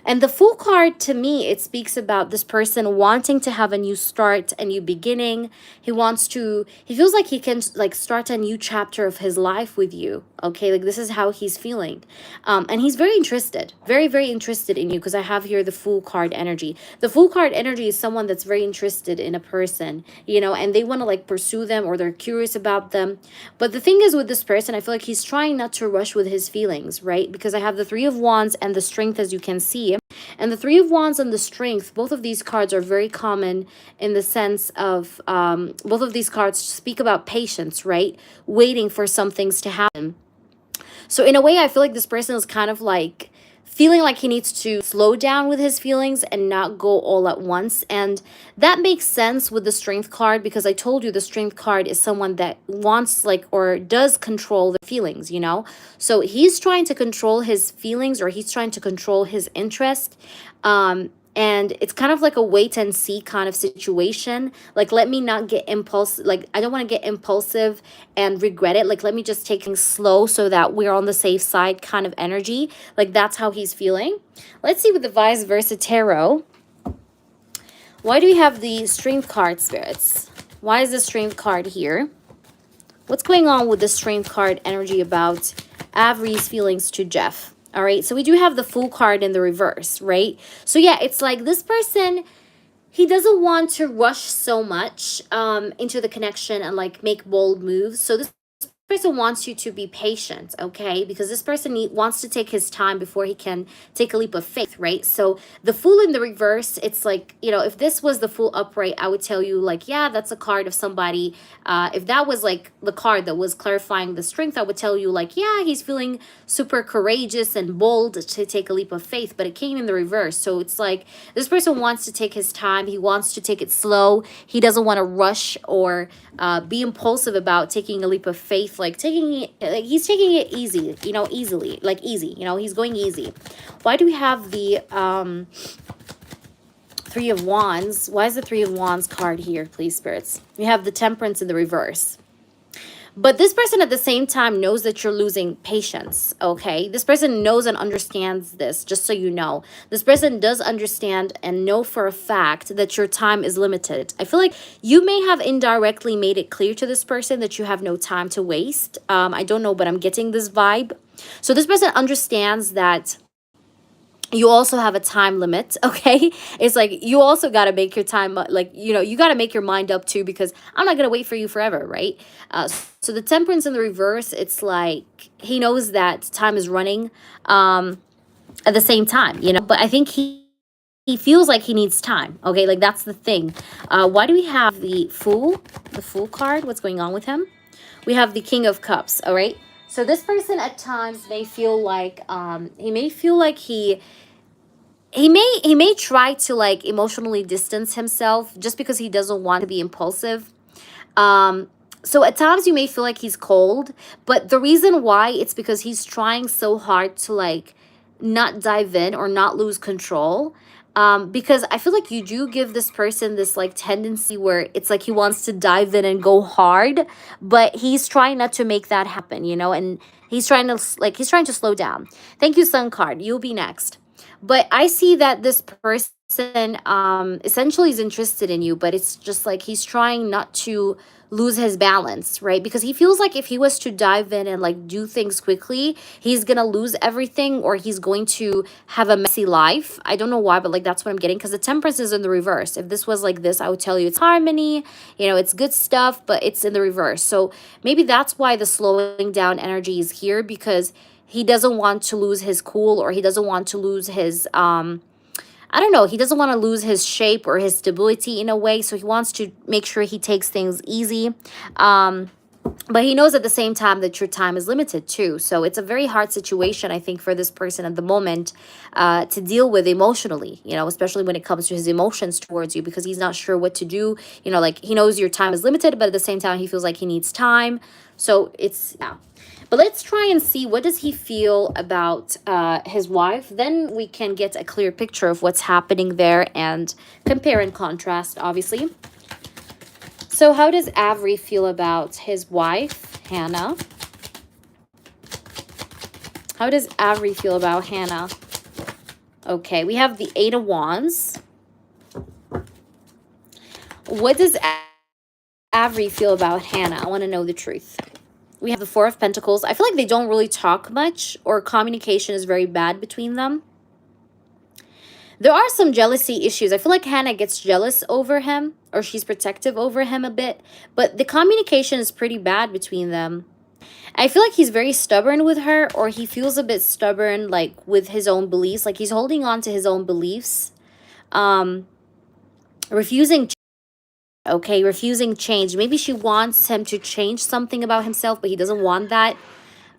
And the Fool card, to me, it speaks about this person wanting to have a new start, a new beginning. He feels like he can like start a new chapter of his life with you. Okay, like this is how he's feeling. And he's very interested, very, very interested in you, because I have here the Fool card energy. The Fool card energy is someone that's very interested in a person, you know, and they want to like pursue them, or they're curious about them. But the thing is with this person, I feel like he's trying not to rush with his feelings, right? Because I have the Three of Wands and the Strength, as you can see. And the Three of Wands and the Strength, both of these cards are very common in the sense of both of these cards speak about patience, right? Waiting for some things to happen. So in a way, I feel like this person is kind of like feeling like he needs to slow down with his feelings and not go all at once. And that makes sense with the Strength card, because I told you the Strength card is someone that wants like or does control the feelings, you know. So he's trying to control his feelings, or he's trying to control his interest. And it's kind of like a wait and see kind of situation. Like, let me not get impulsive. Like, I don't want to get impulsive and regret it. Like, let me just take things slow so that we're on the safe side kind of energy. Like, that's how he's feeling. Let's see with the Vice Versa Tarot. Why do we have the Strength card, spirits? Why is the Strength card here? What's going on with the Strength card energy about Avery's feelings to Jeff? All right, so we do have the Fool card in the reverse, right? So yeah, it's like this person, he doesn't want to rush so much into the connection and like make bold moves. So this person wants you to be patient, okay? Because this person wants to take his time before he can take a leap of faith, right? So the Fool in the reverse, it's like, you know, if this was the Fool upright, I would tell you like, yeah, that's a card of somebody. If that was like the card that was clarifying the Strength, I would tell you like, yeah, he's feeling super courageous and bold to take a leap of faith. But it came in the reverse. So it's like this person wants to take his time. He wants to take it slow. He doesn't want to rush or be impulsive about taking a leap of faith. Like taking it, like he's taking it easy, you know, easily, like easy, you know, he's going easy. Why do we have the Three of Wands? Why is the Three of Wands card here, please, spirits? We have the Temperance in the reverse. But this person at the same time knows that you're losing patience, okay? This person knows and understands this, just so you know. This person does understand and know for a fact that your time is limited. I feel like you may have indirectly made it clear to this person that you have no time to waste. I don't know, but I'm getting this vibe. So this person understands that you also have a time limit. Okay, it's like you also got to make your time, like, you know, you got to make your mind up too, because I'm not going to wait for you forever, right? So the temperance in the reverse, it's like he knows that time is running, um at the same time, you know, but I think he feels like he needs time. Okay, like that's the thing. Why do we have the fool card? What's going on with him? We have the King of Cups. All right, so this person at times may feel like, he may feel like he may try to like emotionally distance himself just because he doesn't want to be impulsive. um so at times you may feel like he's cold, but the reason why, it's because he's trying so hard to like not dive in or not lose control. Because I feel like you do give this person this like tendency where it's like he wants to dive in and go hard, but he's trying not to make that happen, you know, and he's trying to slow down. Thank you, Sun card. You'll be next. But I see that this person essentially is interested in you, but it's just like he's trying not to lose his balance, right? Because he feels like if he was to dive in and like do things quickly, he's gonna lose everything, or he's going to have a messy life. I don't know why, but like that's what I'm getting, because the temperance is in the reverse. If this was like this, I would tell you it's harmony, you know, it's good stuff, but it's in the reverse. So maybe that's why the slowing down energy is here, because he doesn't want to lose his cool, or he doesn't want to lose his I don't know, he doesn't want to lose his shape or his stability in a way, so he wants to make sure he takes things easy. But he knows at the same time that your time is limited too. So it's a very hard situation, I think, for this person at the moment, to deal with emotionally, you know, especially when it comes to his emotions towards you, because he's not sure what to do. You know, like he knows your time is limited, but at the same time, he feels like he needs time. So it's, yeah. But let's try and see, what does he feel about his wife? Then we can get a clear picture of what's happening there and compare and contrast, obviously. So how does Avery feel about his wife, Hannah? How does Avery feel about Hannah? Okay, we have the Eight of Wands. What does Avery feel about Hannah? I want to know the truth. We have the Four of Pentacles. I feel like they don't really talk much, or communication is very bad between them. There are some jealousy issues. I feel like Hannah gets jealous over him, or she's protective over him a bit, but the communication is pretty bad between them. I feel like he's very stubborn with her, or he feels a bit stubborn like with his own beliefs, like he's holding on to his own beliefs. Refusing, okay, refusing change. Maybe she wants him to change something about himself, but he doesn't want that.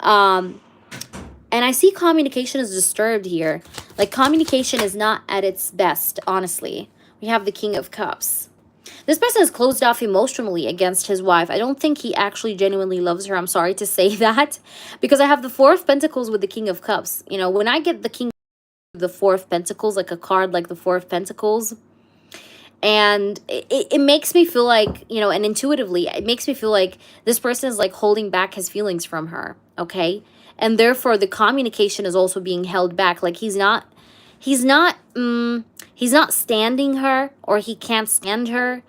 And I see communication is disturbed here. Like communication is not at its best, honestly. We have the King of Cups. This person is closed off emotionally against his wife. I don't think he actually genuinely loves her. I'm sorry to say that, because I have the Four of Pentacles with the King of Cups. You know, when I get the Four of Pentacles, like a card like the Four of Pentacles, and it makes me feel like, you know, and intuitively, it makes me feel like this person is like holding back his feelings from her, okay? And therefore, the communication is also being held back. Like he's not standing her, or he can't stand her.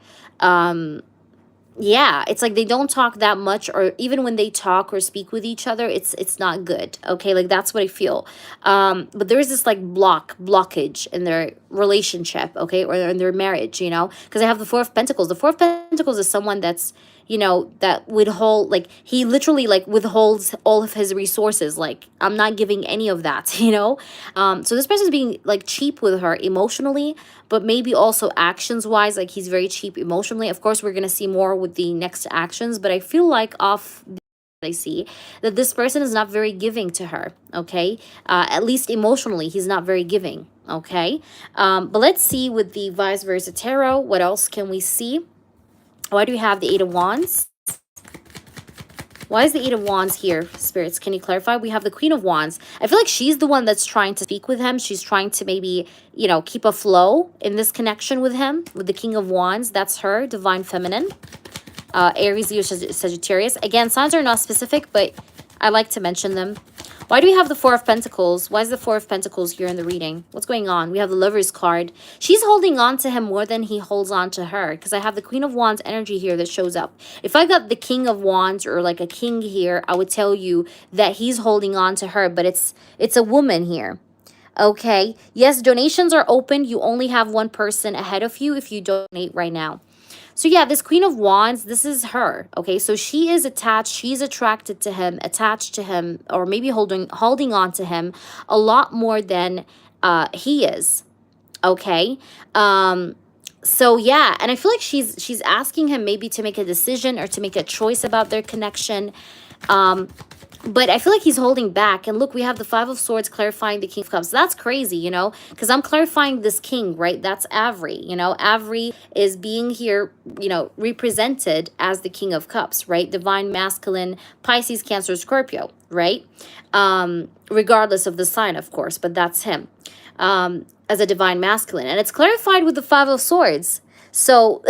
Yeah, it's like they don't talk that much, or even when they talk or speak with each other, it's not good, okay? Like that's what I feel. But there's this like blockage in their relationship, okay, or in their marriage, you know, because I have the Four of Pentacles. The Four of Pentacles is someone that's, you know, that withhold, like he literally like withholds all of his resources, like I'm not giving any of that, you know. So this person's being like cheap with her emotionally, but maybe also actions wise, like he's very cheap emotionally. Of course, we're gonna see more with the next actions, but I feel like off I see that this person is not very giving to her, okay? At least emotionally, he's not very giving, okay? But let's see with the vice versa tarot, what else can we see? Why do we have the Eight of Wands? Why is the Eight of Wands here, spirits? Can you clarify? We have the Queen of Wands. I feel like she's the one that's trying to speak with him. She's trying to maybe, you know, keep a flow in this connection with him. With the King of Wands, that's her, Divine Feminine. Aries, Leo, Sagittarius. Again, signs are not specific, but I like to mention them. Why do we have the Four of Pentacles? Why is the Four of Pentacles here in the reading? What's going on? We have the Lover's card. She's holding on to him more than he holds on to her, because I have the Queen of Wands energy here that shows up. If I got the King of Wands or like a king here, I would tell you that he's holding on to her, but it's a woman here. Okay. Yes, donations are open. You only have one person ahead of you if you donate right now. So yeah, this Queen of Wands, this is her. Okay, so she is attached, she's attracted to him, attached to him, or maybe holding on to him a lot more than he is. Okay. So yeah, and I feel like she's asking him maybe to make a decision or to make a choice about their connection. But I feel like he's holding back. And look, we have the Five of Swords clarifying the King of Cups. That's crazy, you know, because I'm clarifying this king, right? That's Avery, you know. Avery is being here, you know, represented as the King of Cups, right? Divine masculine, Pisces, Cancer, Scorpio, right? Regardless of the sign, of course, but that's him. As a divine masculine. And it's clarified with the Five of Swords. So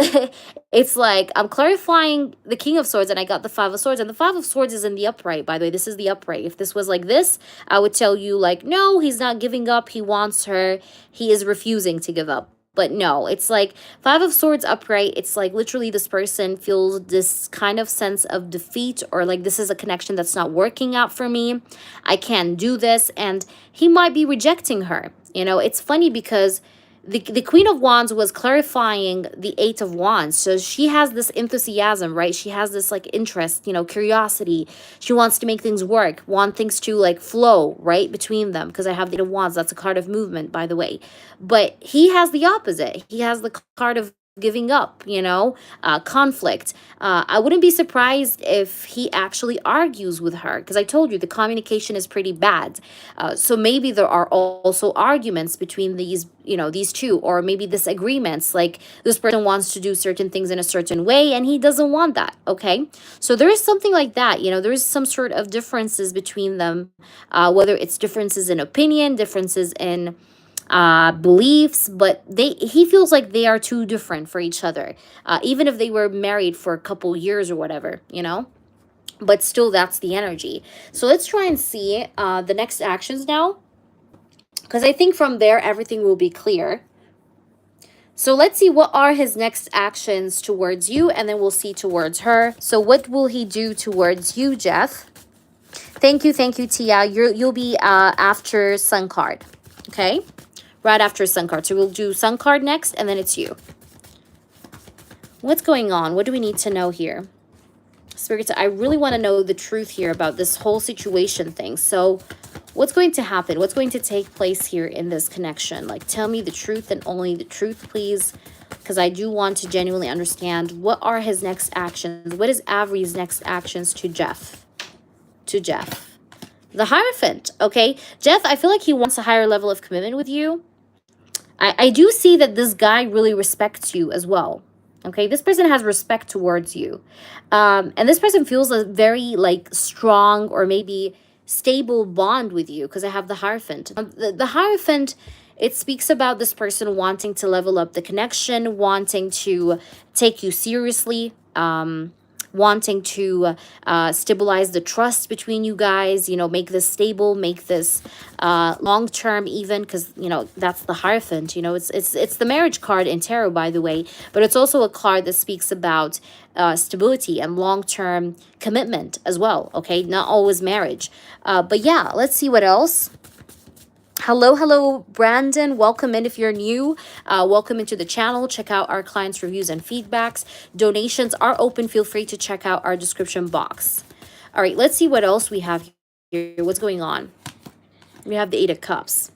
it's like I'm clarifying the King of Swords and I got the Five of Swords. And the Five of Swords is in the upright, by the way. This is the upright. If this was like this, I would tell you like, no, he's not giving up. He wants her. He is refusing to give up. But no, it's like Five of Swords upright. It's like literally this person feels this kind of sense of defeat, or like this is a connection that's not working out for me. I can't do this. And he might be rejecting her. You know, it's funny because the Queen of Wands was clarifying the Eight of Wands. So she has this enthusiasm, right? She has this like interest, you know, curiosity. She wants to make things work, want things to like flow, right, between them. Because I have the Eight of Wands. That's a card of movement, by the way. But he has the opposite. He has the card of giving up, you know, conflict. I wouldn't be surprised if he actually argues with her, because I told you the communication is pretty bad. So maybe there are also arguments between these, you know, these two, or maybe disagreements, like this person wants to do certain things in a certain way and he doesn't want that. Okay, so there is something like that, you know, there is some sort of differences between them, whether it's differences in opinion, differences in beliefs, but he feels like they are too different for each other, even if they were married for a couple years or whatever, you know. But still, that's the energy. So let's try and see the next actions now, because I think from there everything will be clear. So let's see what are his next actions towards you, and then we'll see towards her. So what will he do towards you, Jeff? Thank you, Tia. You'll be after Sun card, okay? Right after Sun card. So we'll do Sun card next, and then it's you. What's going on? What do we need to know here? Spirit, I really want to know the truth here about this whole situation thing. So what's going to happen? What's going to take place here in this connection? Like, tell me the truth and only the truth, please. Because I do want to genuinely understand what are his next actions. What is Avery's next actions to Jeff? The Hierophant, okay? Jeff, I feel like he wants a higher level of commitment with you. I do see that this guy really respects you as well. Okay, this person has respect towards you. And this person feels a very like strong or maybe stable bond with you, because I have the Hierophant. The Hierophant, it speaks about this person wanting to level up the connection, wanting to take you seriously, wanting to stabilize the trust between you guys, you know, make this stable, make this long-term even, because, you know, that's the Hierophant, you know, it's the marriage card in tarot, by the way, but it's also a card that speaks about stability and long-term commitment as well, okay, not always marriage. But yeah, let's see what else. Hello, Brandon. Welcome in if you're new. Welcome into the channel. Check out our clients' reviews and feedbacks. Donations are open. Feel free to check out our description box. All right, let's see what else we have here. What's going on? We have the Eight of Cups.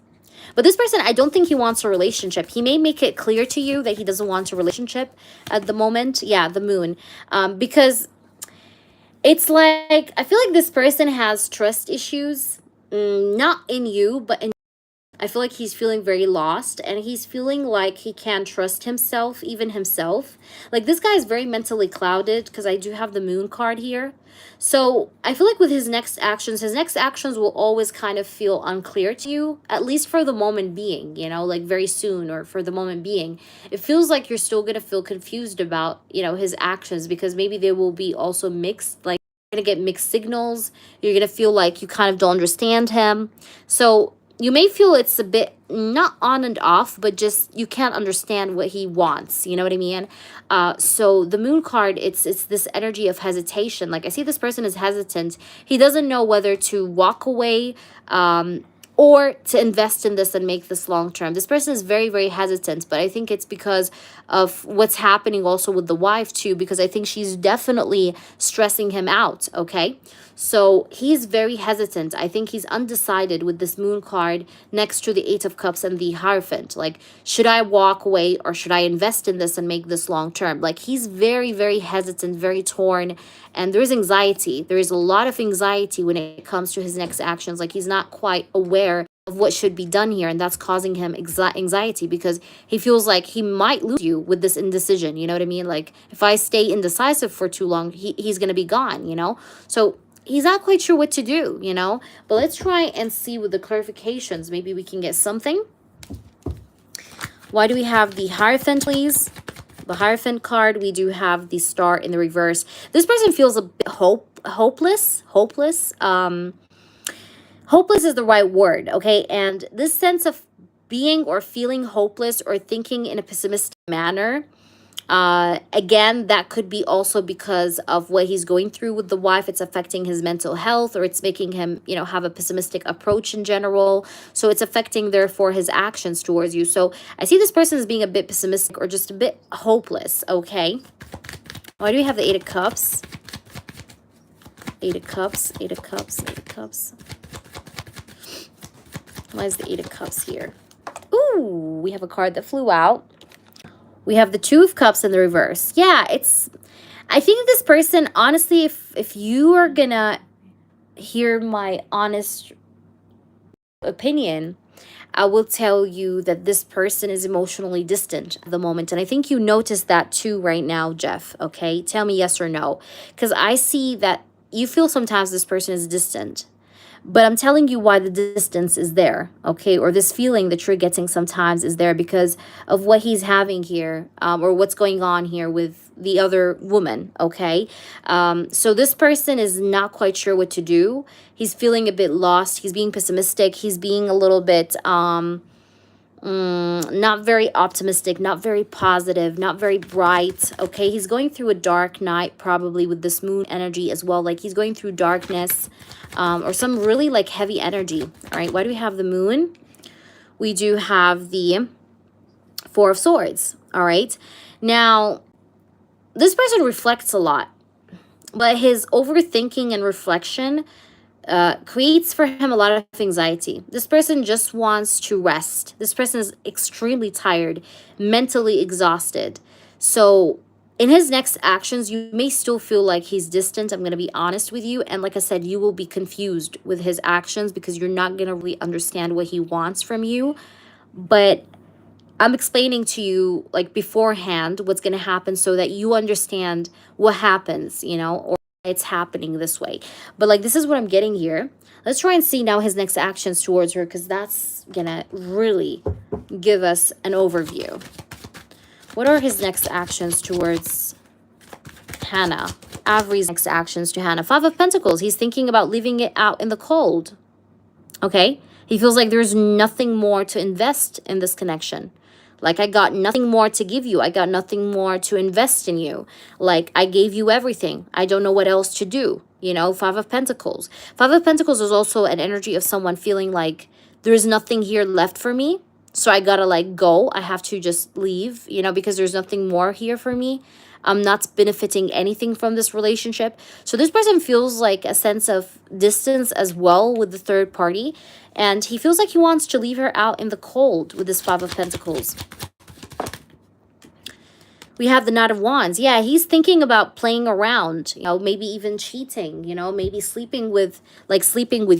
But this person, I don't think he wants a relationship. He may make it clear to you that he doesn't want a relationship at the moment. Yeah, the Moon. Because it's like, I feel like this person has trust issues. Not in you, but in I feel like he's feeling very lost, and he's feeling like he can't trust himself, even himself. Like, this guy is very mentally clouded, because I do have the Moon card here. So I feel like with his next actions will always kind of feel unclear to you, at least for the moment being, you know, like very soon, or for the moment being. It feels like you're still going to feel confused about, you know, his actions, because maybe they will be also mixed, like, you're going to get mixed signals. You're going to feel like you kind of don't understand him. So you may feel it's a bit not on and off, but just you can't understand what he wants. You know what I mean? So the Moon card, it's this energy of hesitation. Like, I see this person is hesitant. He doesn't know whether to walk away, or to invest in this and make this long term. This person is very, very hesitant, but I think it's because of what's happening also with the wife too, because I think she's definitely stressing him out, okay? So he's very hesitant. I think he's undecided with this moon card next to the Eight of Cups and the Hierophant. Like, should I walk away or should I invest in this and make this long term? Like, he's very, very hesitant, very torn, and there is anxiety. There is a lot of anxiety when it comes to his next actions. Like, he's not quite aware of what should be done here, and that's causing him anxiety because he feels like he might lose you with this indecision. You know what I mean? Like, if I stay indecisive for too long, he's going to be gone, you know? So he's not quite sure what to do, you know? But let's try and see with the clarifications. Maybe we can get something. Why do we have the Hierophant, please? The Hierophant card. We do have the Star in the reverse. This person feels a bit hopeless. Hopeless is the right word, okay? And this sense of being or feeling hopeless or thinking in a pessimistic manner, again, that could be also because of what he's going through with the wife. It's affecting his mental health, or it's making him, you know, have a pessimistic approach in general. So it's affecting, therefore, his actions towards you. So I see this person as being a bit pessimistic or just a bit hopeless, okay? Why do we have the Eight of Cups? Eight of Cups, Eight of Cups, Eight of Cups. Why is the Eight of Cups here? Ooh, we have a card that flew out. We have the Two of Cups in the reverse. Yeah, I think this person, honestly, if you are gonna hear my honest opinion, I will tell you that this person is emotionally distant at the moment. And I think you noticed that too right now, Jeff, okay? Tell me yes or no. Because I see that you feel sometimes this person is distant. But I'm telling you why the distance is there, okay? Or this feeling that you're getting sometimes is there because of what he's having here, or what's going on here with the other woman, okay? So this person is not quite sure what to do. He's feeling a bit lost. He's being pessimistic. He's being a little bit not very optimistic, not very positive, not very bright, okay? He's going through a dark night probably with this moon energy as well. Like, he's going through darkness, or some really like heavy energy. All right, why do we have the moon? We do have the Four of Swords. All right, now this person reflects a lot, but his overthinking and reflection creates for him a lot of anxiety. This person just wants to rest. This person is extremely tired, mentally exhausted. So in his next actions, you may still feel like he's distant. I'm going to be honest with you. And like I said, you will be confused with his actions because you're not going to really understand what he wants from you. But I'm explaining to you like beforehand what's going to happen so that you understand what happens, you know, or it's happening this way. But like, this is what I'm getting here. Let's try and see now his next actions towards her, because that's going to really give us an overview. What are his next actions towards Hannah? Avery's next actions to Hannah. Five of Pentacles. He's thinking about leaving it out in the cold. Okay? He feels like there's nothing more to invest in this connection. Like, I got nothing more to give you. I got nothing more to invest in you. Like, I gave you everything. I don't know what else to do. You know, Five of Pentacles. Five of Pentacles is also an energy of someone feeling like there's nothing here left for me. So I gotta like go. I have to just leave, you know, because there's nothing more here for me. I'm not benefiting anything from this relationship. So this person feels like a sense of distance as well with the third party. And he feels like he wants to leave her out in the cold with this Five of Pentacles. We have the Knight of Wands. Yeah, he's thinking about playing around, you know, maybe even cheating, you know, maybe sleeping with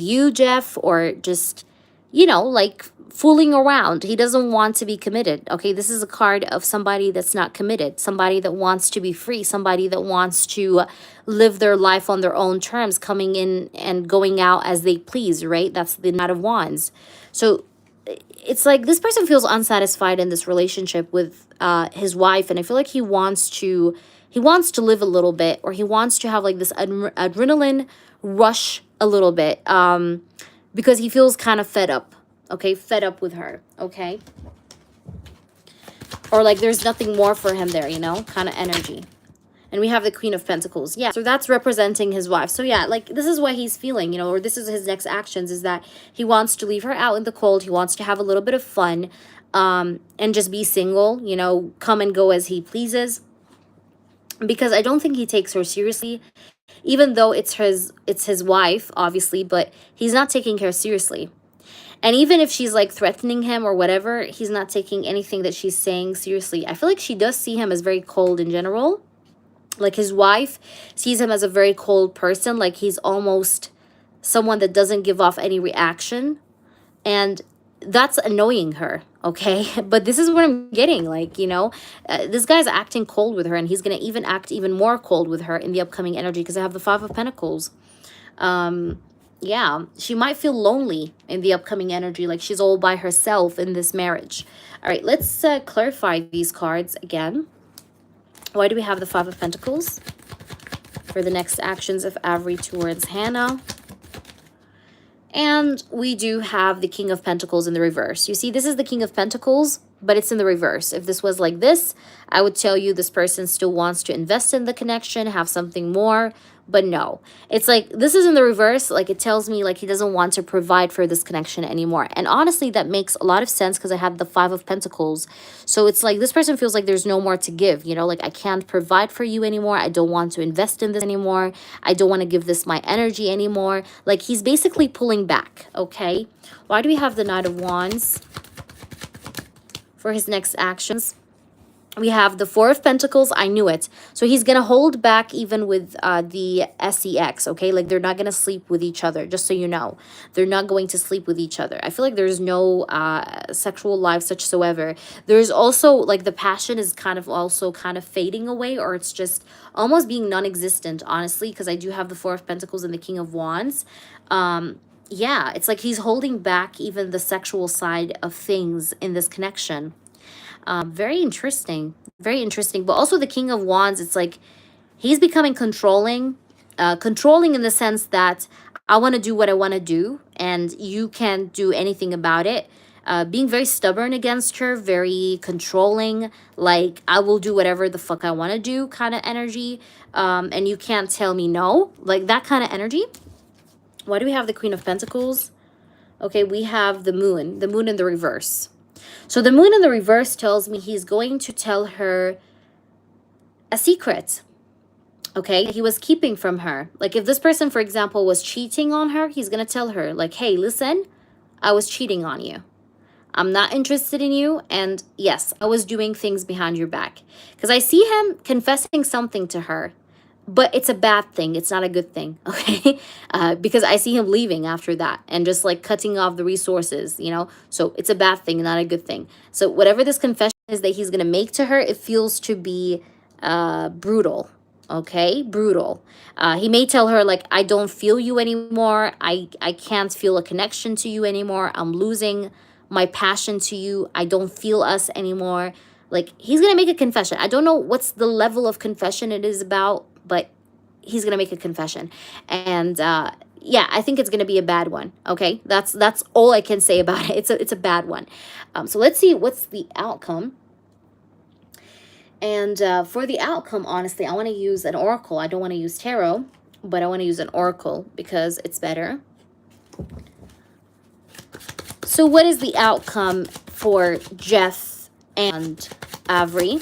you, Jeff, or just, you know, like fooling around. He doesn't want to be committed. Okay, this is a card of somebody that's not committed, somebody that wants to be free, somebody that wants to live their life on their own terms, coming in and going out as they please, right? That's the Knight of Wands. So it's like this person feels unsatisfied in this relationship with his wife, and I feel like he wants to live a little bit, or he wants to have like this adrenaline rush a little bit, because he feels kind of fed up. Okay, fed up with her, okay? Or like there's nothing more for him there, you know, kind of energy. And we have the Queen of Pentacles. Yeah, so that's representing his wife. So yeah, like this is what he's feeling, you know, or this is his next actions, is that he wants to leave her out in the cold. He wants to have a little bit of fun, and just be single, you know, come and go as he pleases. Because I don't think he takes her seriously, even though it's his wife, obviously, but he's not taking her seriously. And even if she's like threatening him or whatever, he's not taking anything that she's saying seriously. I feel like she does see him as very cold in general. Like his wife sees him as a very cold person. Like he's almost someone that doesn't give off any reaction. And that's annoying her, okay? But this is what I'm getting, like, you know, this guy's acting cold with her, and he's going to even act even more cold with her in the upcoming energy, because I have the Five of Pentacles. Yeah, she might feel lonely in the upcoming energy, like she's all by herself in this marriage. All right, let's clarify these cards again. Why do we have the Five of Pentacles for the next actions of Avery towards Hannah? And we do have the King of Pentacles in the reverse. You see, this is the King of Pentacles, but it's in the reverse. If this was like this, I would tell you this person still wants to invest in the connection, have something more. But no, it's like this is in the reverse. Like it tells me like he doesn't want to provide for this connection anymore. And honestly, that makes a lot of sense because I have the Five of Pentacles. So it's like this person feels like there's no more to give, you know, like I can't provide for you anymore. I don't want to invest in this anymore. I don't want to give this my energy anymore. Like he's basically pulling back. Okay. Why do we have the Knight of Wands for his next actions? We have the Four of Pentacles. I knew it. So he's going to hold back even with the sex, okay? Like they're not going to sleep with each other, just so you know. They're not going to sleep with each other. I feel like there's no sexual life whatsoever. There's also like the passion is kind of fading away, or it's just almost being non-existent, honestly, because I do have the Four of Pentacles and the King of Wands. Yeah, it's like he's holding back even the sexual side of things in this connection. Very interesting, but also the King of Wands, it's like he's becoming controlling in the sense that I want to do what I want to do and you can't do anything about it. Being very stubborn against her, very controlling, like I will do whatever the fuck I want to do kind of energy, and you can't tell me no, like that kind of energy. Why do we have the Queen of Pentacles? Okay, we have the moon in the reverse. So the moon in the reverse tells me he's going to tell her a secret, okay, he was keeping from her. Like if this person, for example, was cheating on her, he's going to tell her like, hey, listen, I was cheating on you. I'm not interested in you. And yes, I was doing things behind your back. Because I see him confessing something to her. But it's a bad thing. It's not a good thing, okay? Because I see him leaving after that and just like cutting off the resources, you know? So it's a bad thing, not a good thing. So whatever this confession is that he's going to make to her, it feels to be brutal, okay? Brutal. He may tell her like, I don't feel you anymore. I can't feel a connection to you anymore. I'm losing my passion to you. I don't feel us anymore. Like he's going to make a confession. I don't know what's the level of confession it is about, but he's going to make a confession. And yeah, I think it's going to be a bad one. Okay, that's all I can say about it. It's a bad one. So let's see what's the outcome. And for the outcome, honestly, I want to use an oracle. I don't want to use tarot, but I want to use an oracle because it's better. So what is the outcome for Jeff and Avery?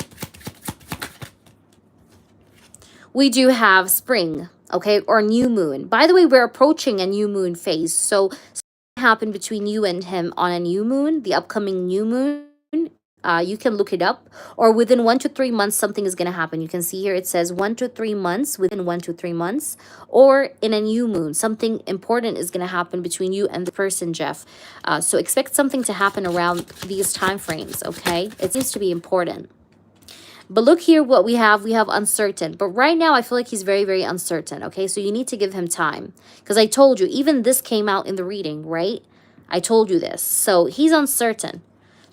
We do have spring, okay, or new moon. By the way, we're approaching a new moon phase. So something happened between you and him on a new moon, the upcoming new moon. You can look it up, or within 1 to 3 months, something is going to happen. You can see here, it says 1 to 3 months, within 1 to 3 months, or in a new moon, something important is going to happen between you and the person, Jeff. So expect something to happen around these time frames, okay? It seems to be important. But look here what we have. We have uncertain. But right now, I feel like he's very, very uncertain, okay? So you need to give him time. Because I told you, even this came out in the reading, right? I told you this. So he's uncertain.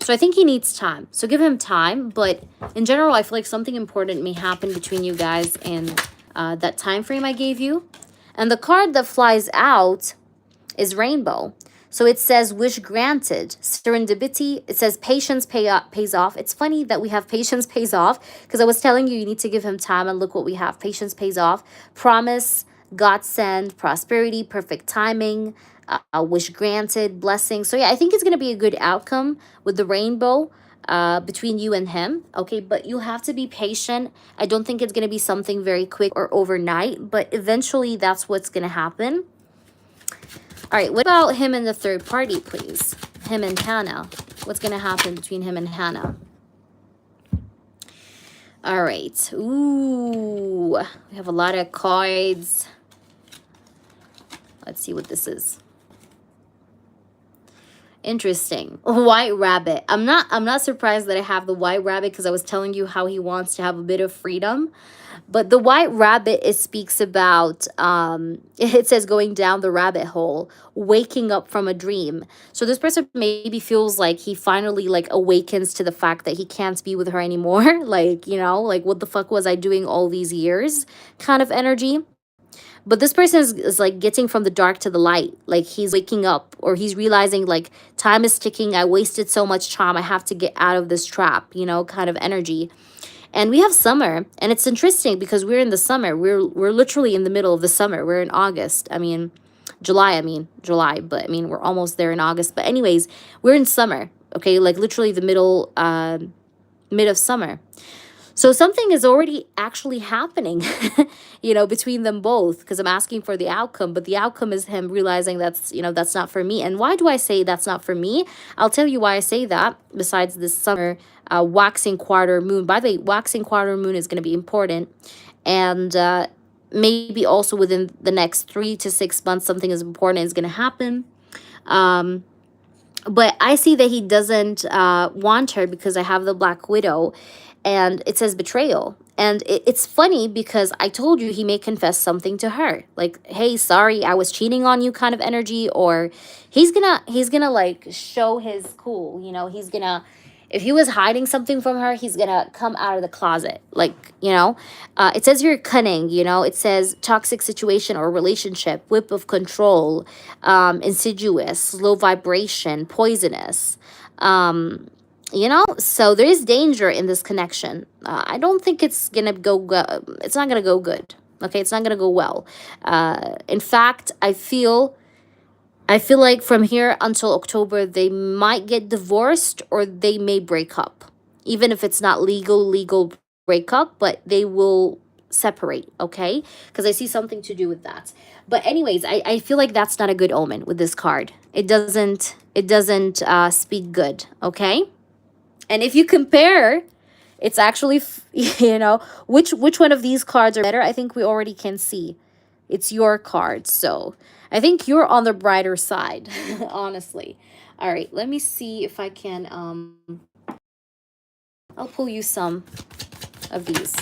So I think he needs time. So give him time. But in general, I feel like something important may happen between you guys in that time frame I gave you. And the card that flies out is rainbow. So it says wish granted, serendipity. It says patience pays off. It's funny that we have patience pays off, because I was telling you need to give him time, and look what we have. Patience pays off. Promise, God send, prosperity, perfect timing, wish granted, blessing. So yeah, I think it's going to be a good outcome with the rainbow between you and him. Okay, but you have to be patient. I don't think it's going to be something very quick or overnight, but eventually that's what's going to happen. All right, what about him and the third party, please? Him and Hannah. What's going to happen between him and Hannah? All right. Ooh, we have a lot of cards. Let's see what this is. Interesting. White rabbit. I'm not surprised that I have the white rabbit, because I was telling you how he wants to have a bit of freedom. But the white rabbit, it speaks about, it says going down the rabbit hole, waking up from a dream. So this person maybe feels like he finally like awakens to the fact that he can't be with her anymore. Like, you know, like what the fuck was I doing all these years kind of energy. But this person is like getting from the dark to the light. Like he's waking up, or he's realizing like time is ticking. I wasted so much time. I have to get out of this trap, you know, kind of energy. And we have summer, and it's interesting because we're in the summer. We're literally in the middle of the summer. We're in August. July, but I mean, we're almost there in August. But anyways, we're in summer, okay? Like literally the mid of summer. So something is already actually happening, you know, between them both, because I'm asking for the outcome, but the outcome is him realizing that's, you know, that's not for me. And why do I say that's not for me? I'll tell you why I say that, besides this summer waxing quarter moon. By the way, waxing quarter moon is going to be important. And maybe also within the next 3 to 6 months, something is important is going to happen. But I see that he doesn't want her, because I have the Black Widow. And it says betrayal. And it's funny because I told you he may confess something to her. Like, hey, sorry, I was cheating on you kind of energy. Or he's gonna like show his cool, you know, he's gonna, if he was hiding something from her, he's gonna come out of the closet. Like, you know, it says here cunning, you know, it says toxic situation or relationship, whip of control, insidious, low vibration, poisonous, you know, so there is danger in this connection. I don't think it's gonna it's not gonna go good. Okay, it's not gonna go well. In fact, I feel like from here until October, they might get divorced, or they may break up, even if it's not legal breakup, but they will separate. Okay, because I see something to do with that. But anyways, I feel like that's not a good omen with this card. It doesn't speak good. Okay. And if you compare, it's actually, you know, which one of these cards are better, I think we already can see. It's your card. So I think you're on the brighter side, honestly. All right, let me see if I can, I'll pull you some of these.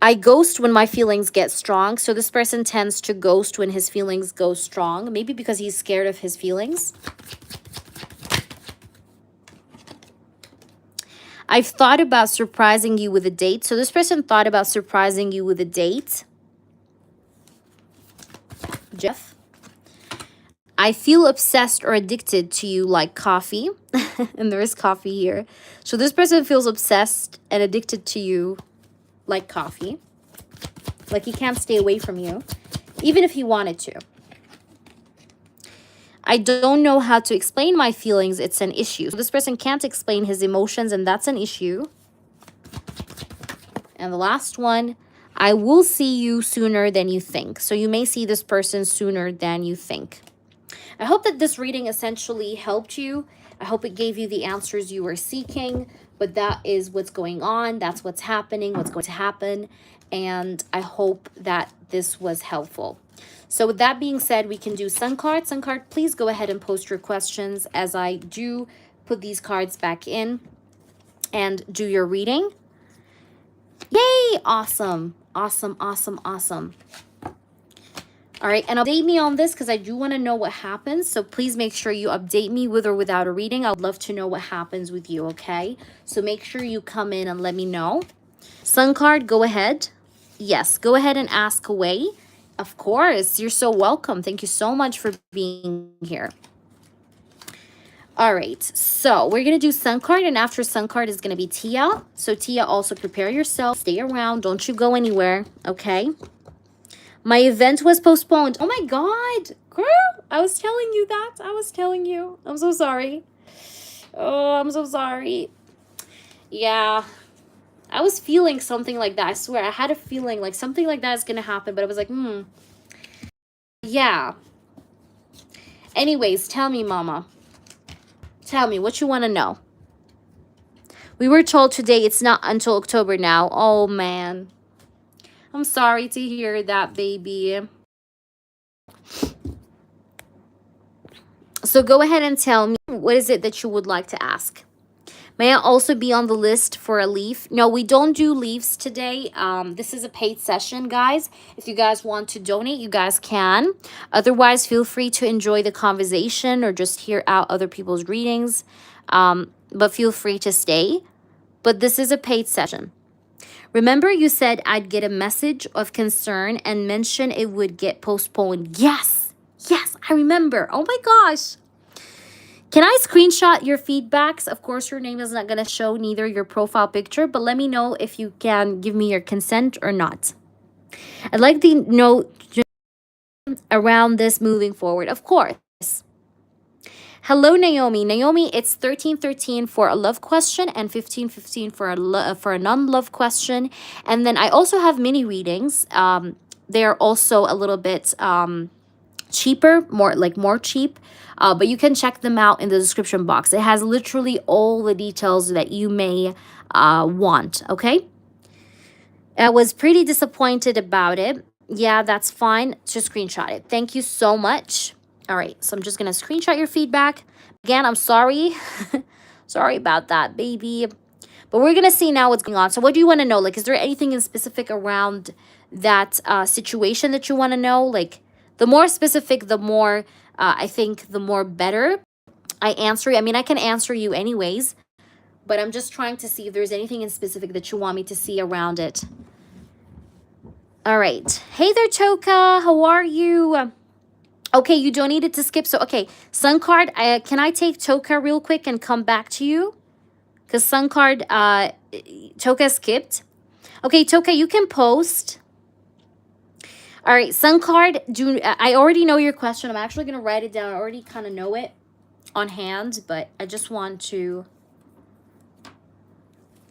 I ghost when my feelings get strong. So this person tends to ghost when his feelings go strong, maybe because he's scared of his feelings. I've thought about surprising you with a date. So this person thought about surprising you with a date. Jeff. I feel obsessed or addicted to you like coffee. And there is coffee here. So this person feels obsessed and addicted to you like coffee. Like he can't stay away from you, even if he wanted to. I don't know how to explain my feelings. It's an issue. So this person can't explain his emotions, and that's an issue. And the last one, I will see you sooner than you think. So you may see this person sooner than you think. I hope that this reading essentially helped you. I hope it gave you the answers you were seeking. But that is what's going on. That's what's happening, what's going to happen. And I hope that this was helpful. So with that being said, we can do Sun card. Sun card, please go ahead and post your questions as I do put these cards back in and do your reading. Yay! Awesome. Awesome, awesome, awesome. All right, and update me on this because I do want to know what happens. So please make sure you update me with or without a reading. I would love to know what happens with you, okay? So make sure you come in and let me know. Sun card, go ahead. Yes, go ahead and ask away. Of course. You're so welcome. Thank you so much for being here. All right. So we're going to do Sun card. And after Sun card is going to be Tia. So Tia, also prepare yourself. Stay around. Don't you go anywhere. Okay. My event was postponed. Oh my God. Girl, I was telling you that. I was telling you. I'm so sorry. Oh, I'm so sorry. Yeah. I was feeling something like that. I swear. I had a feeling like something like that is going to happen. But I was like, yeah. Anyways, tell me, Mama. Tell me what you want to know. We were told today it's not until October now. Oh, man. I'm sorry to hear that, baby. So go ahead and tell me, what is it that you would like to ask? May I also be on the list for a leaf? No, we don't do leaves today. This is a paid session, guys. If you guys want to donate, you guys can. Otherwise, feel free to enjoy the conversation or just hear out other people's readings. But feel free to stay. But this is a paid session. Remember, you said I'd get a message of concern and mention it would get postponed. Yes, yes, I remember. Oh my gosh. Can I screenshot your feedbacks? Of course, your name is not going to show, neither your profile picture, but let me know if you can give me your consent or not. I'd like to know around this moving forward, of course. Hello, Naomi. Naomi, it's 1313 for a love question and 1515 for a non-love question. And then I also have mini readings. They're also a little bit cheaper, more cheap. But you can check them out in the description box. It has literally all the details that you may want, okay? I was pretty disappointed about it. Yeah, that's fine. Just screenshot it. Thank you so much. All right, so I'm just going to screenshot your feedback. Again, I'm sorry. Sorry about that, baby. But we're going to see now what's going on. So what do you want to know? Like, is there anything in specific around that situation that you want to know? Like, the more specific, the more, I think, the more better I answer you. I mean, I can answer you anyways, but I'm just trying to see if there's anything in specific that you want me to see around it. All right. Hey there, Toka. How are you? Okay, you don't need it to skip. So, okay, Sun card, can I take Toka real quick and come back to you? Because Sun card, Toka skipped. Okay, Toka, you can post. All right, Sun card, I already know your question. I'm actually going to write it down. I already kind of know it on hand, but I just want to,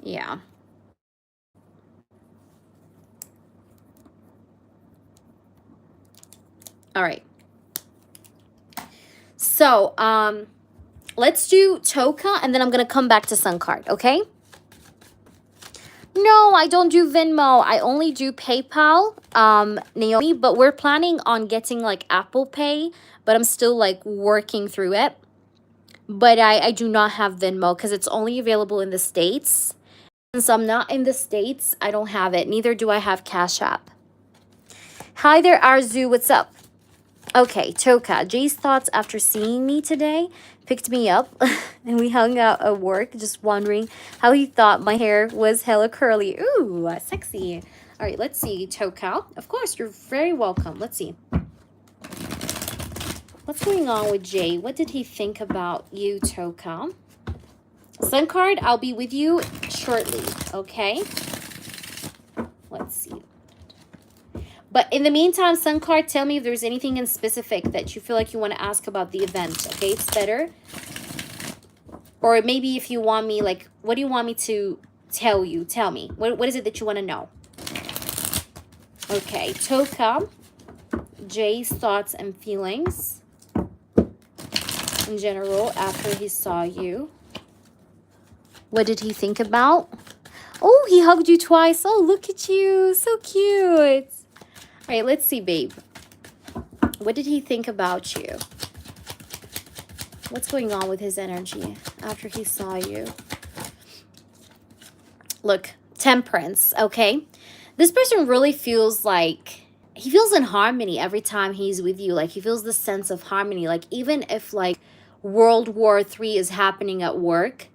yeah. All right. So, let's do Toka, and then I'm going to come back to Sun card, okay? No, I don't do Venmo. I only do PayPal, Naomi, but we're planning on getting, like, Apple Pay, but I'm still, like, working through it. But I do not have Venmo because it's only available in the States. Since I'm not in the States, I don't have it. Neither do I have Cash App. Hi there, Arzu. What's up? Okay, Toka. Jay's thoughts after seeing me today picked me up and we hung out at work just wondering how he thought my hair was hella curly. Ooh, sexy. All right, let's see, Toka. Of course, you're very welcome. Let's see. What's going on with Jay? What did he think about you, Toka? Sun card, I'll be with you shortly, okay? Let's see. But in the meantime, Sun card, tell me if there's anything in specific that you feel like you want to ask about the event, okay? It's better. Or maybe if you want me, like, what do you want me to tell you? Tell me. What is it that you want to know? Okay, Toka, Jay's thoughts and feelings in general after he saw you. What did he think about? Oh, he hugged you twice. Oh, look at you. So cute. All right, let's see, babe. What did he think about you? What's going on with his energy after he saw you? Look, Temperance, okay? This person really feels like he feels in harmony every time he's with you. Like, he feels the sense of harmony. Like, even if, like, World War III is happening at work,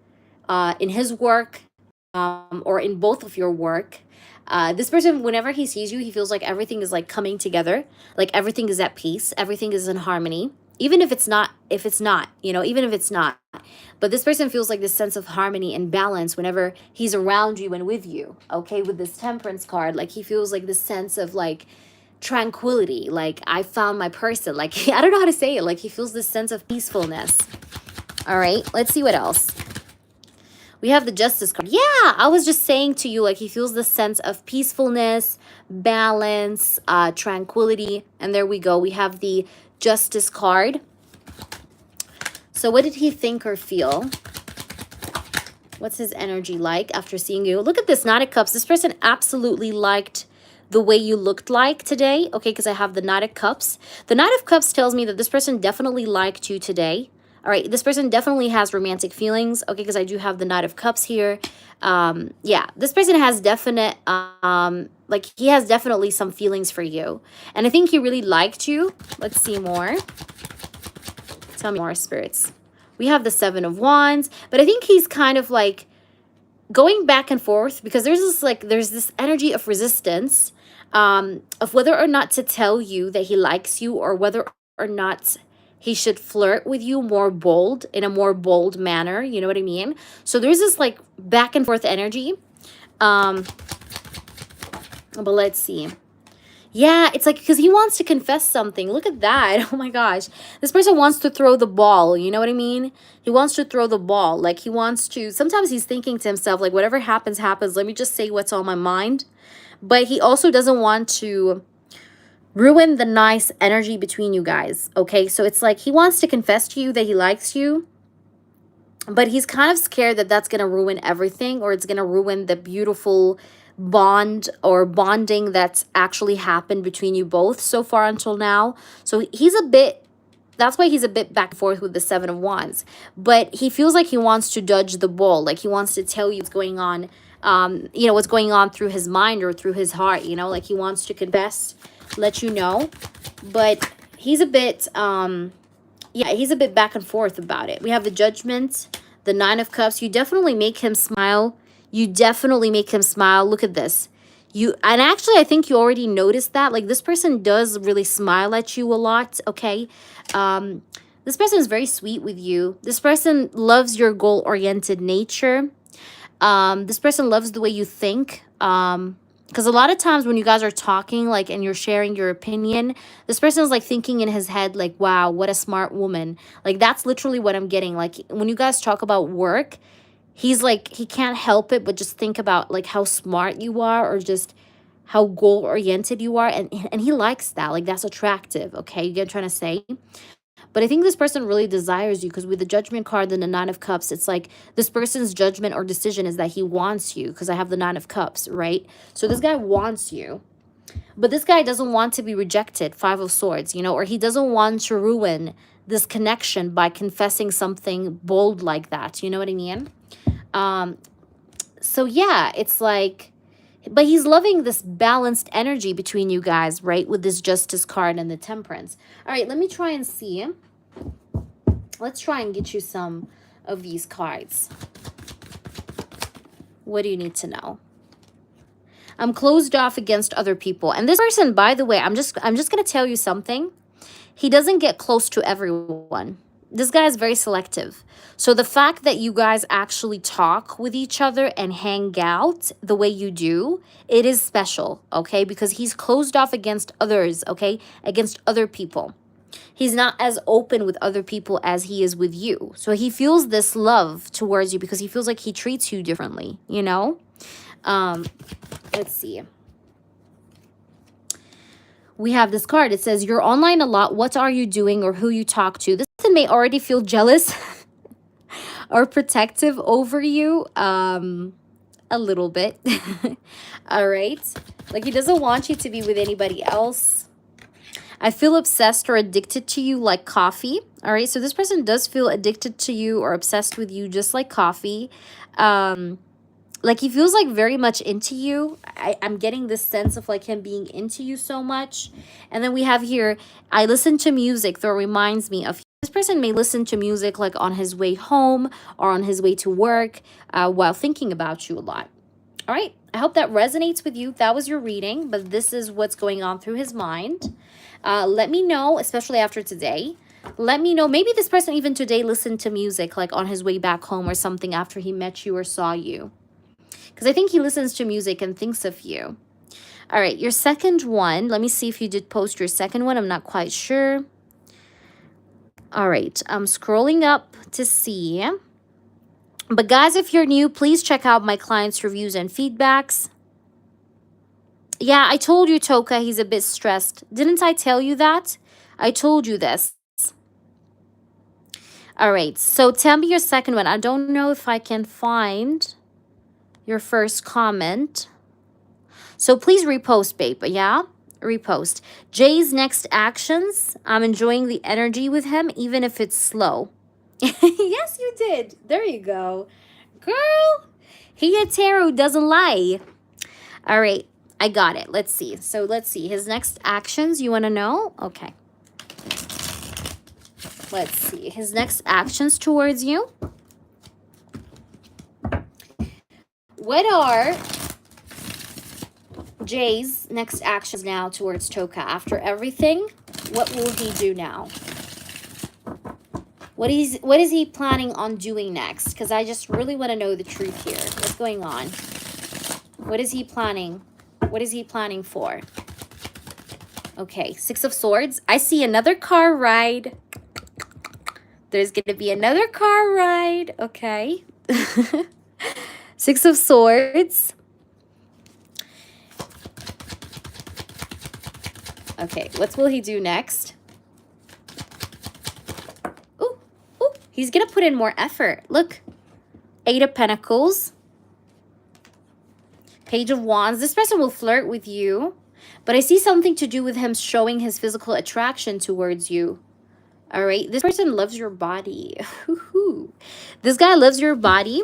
in his work, or in both of your work. This person, whenever he sees you, he feels like everything is like coming together, like everything is at peace, everything is in harmony. Even if it's not, even if it's not, but this person feels like this sense of harmony and balance whenever he's around you and with you. Okay, with this Temperance card, like he feels like this sense of like tranquility, like I found my person. Like I don't know how to say it. Like he feels this sense of peacefulness. All right, let's see what else. We have the Justice card. Yeah, I was just saying to you, like he feels this sense of peacefulness, balance, tranquility. And there we go. We have the Justice card. So what did he think or feel? What's his energy like after seeing you? Look at this Knight of Cups. This person absolutely liked the way you looked like today. Okay, because I have the Knight of Cups. The Knight of Cups tells me that this person definitely liked you today. All right, this person definitely has romantic feelings. Okay, because I do have the Knight of Cups here. Yeah, this person has definite, like he has definitely some feelings for you. And I think he really liked you. Let's see more. Tell me more, spirits. We have the Seven of Wands, but I think he's kind of like going back and forth because there's this energy of resistance, of whether or not to tell you that he likes you or whether or not he should flirt with you in a more bold manner. You know what I mean? So there's this like back and forth energy. But let's see. Yeah, it's like because he wants to confess something. Look at that. Oh my gosh. This person wants to throw the ball. You know what I mean? He wants to throw the ball. Like he wants to, sometimes he's thinking to himself, like whatever happens, happens. Let me just say what's on my mind. But he also doesn't want to ruin the nice energy between you guys. Okay, so it's like he wants to confess to you that he likes you, but he's kind of scared that that's going to ruin everything, or it's going to ruin the beautiful bond or bonding that's actually happened between you both so far until now. So that's why he's a bit back and forth with the Seven of Wands. But he feels like he wants to dodge the ball. Like he wants to tell you what's going on, what's going on through his mind or through his heart, like he wants to confess, let you know. But he's a bit, he's a bit back and forth about it. We have the Judgment, the Nine of Cups. You definitely make him smile. You definitely make him smile. Look at this. And actually, I think you already noticed that. Like, this person does really smile at you a lot, okay? This person is very sweet with you. This person loves your goal-oriented nature. This person loves the way you think. Because a lot of times when you guys are talking, like, and you're sharing your opinion, this person is, like, thinking in his head, like, wow, what a smart woman. Like, that's literally what I'm getting. Like, when you guys talk about work, he's like, he can't help it but just think about like how smart you are or just how goal-oriented you are. And he likes that. Like, that's attractive, okay? You get what I'm trying to say? But I think this person really desires you because with the Judgment card and the Nine of Cups, it's like this person's judgment or decision is that he wants you, because I have the Nine of Cups, right? So this guy wants you. But this guy doesn't want to be rejected, Five of Swords, or he doesn't want to ruin this connection by confessing something bold like that. You know what I mean? So yeah, it's like, but he's loving this balanced energy between you guys, right? With this Justice card and the Temperance. All right, let me try and see. Let's try and get you some of these cards. What do you need to know? I'm closed off against other people. And this person, by the way, I'm just going to tell you something. He doesn't get close to everyone. This guy is very selective. So the fact that you guys actually talk with each other and hang out the way you do, it is special, okay? Because he's closed off against others, okay? Against other people. He's not as open with other people as he is with you. So he feels this love towards you because he feels like he treats you differently, Let's see. We have this card. It says, you're online a lot. What are you doing or who you talk to? This person may already feel jealous or protective over you a little bit. All right. Like, he doesn't want you to be with anybody else. I feel obsessed or addicted to you like coffee. All right. So this person does feel addicted to you or obsessed with you just like coffee. Like, he feels like very much into you. I'm getting this sense of like him being into you so much. And then we have here, I listen to music that reminds me of person may listen to music like on his way home or on his way to work while thinking about you a lot. All right, I hope that resonates with you. That was your reading, but this is what's going on through his mind. Let me know, especially after today. Let me know, maybe this person even today listened to music like on his way back home or something after he met you or saw you. Because I think he listens to music and thinks of you. All right, your second one. Let me see if you did post your second one. I'm not quite sure. All right, I'm scrolling up to see. But guys, if you're new, please check out my clients' reviews and feedbacks. Yeah, I told you, Toka, he's a bit stressed. Didn't I tell you that? I told you this. All right, so tell me your second one. I don't know if I can find your first comment. So please repost, babe. Yeah, repost. Jay's next actions. I'm enjoying the energy with him, even if it's slow. Yes, you did. There you go. Girl, he a tarot doesn't lie. All right, I got it. Let's see. So let's see. His next actions, you want to know? Okay. Let's see. His next actions towards you. What are Jay's next actions now towards Toka? After everything, what will he do now? What is he planning on doing next? Because I just really want to know the truth here. What's going on? What is he planning? What is he planning for? Okay, Six of Swords. I see another car ride. There's going to be another car ride. Okay. Six of Swords. Okay, what will he do next? Ooh, ooh, he's going to put in more effort. Look. Eight of Pentacles. Page of Wands. This person will flirt with you, but I see something to do with him showing his physical attraction towards you. All right, this person loves your body. This guy loves your body,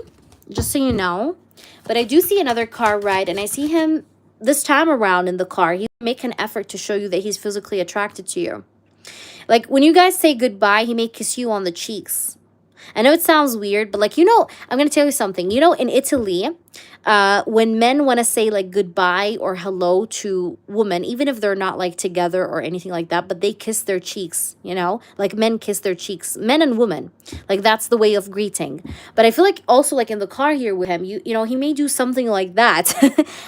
just so you know. But I do see another car ride, and I see him this time around in the car. He make an effort to show you that he's physically attracted to you. Like when you guys say goodbye, he may kiss you on the cheeks. I know it sounds weird, but like, you know, I'm going to tell you something. You know, in Italy, when men want to say like goodbye or hello to women, even if they're not like together or anything like that, but they kiss their cheeks, you know, like men kiss their cheeks, men and women, like that's the way of greeting. But I feel like also like in the car here with him, you know, he may do something like that.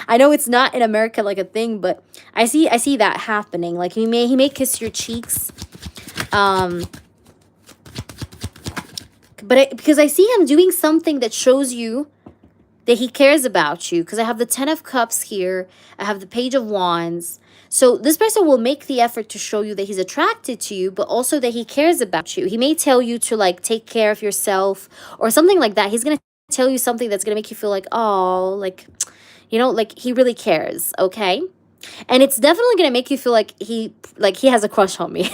I know it's not in America like a thing, but I see that happening. Like he may kiss your cheeks. But because I see him doing something that shows you that he cares about you. Because I have the Ten of Cups here. I have the Page of Wands. So this person will make the effort to show you that he's attracted to you, but also that he cares about you. He may tell you to like take care of yourself or something like that. He's going to tell you something that's going to make you feel like, oh, like, you know, like he really cares. Okay. And it's definitely going to make you feel like he has a crush on me.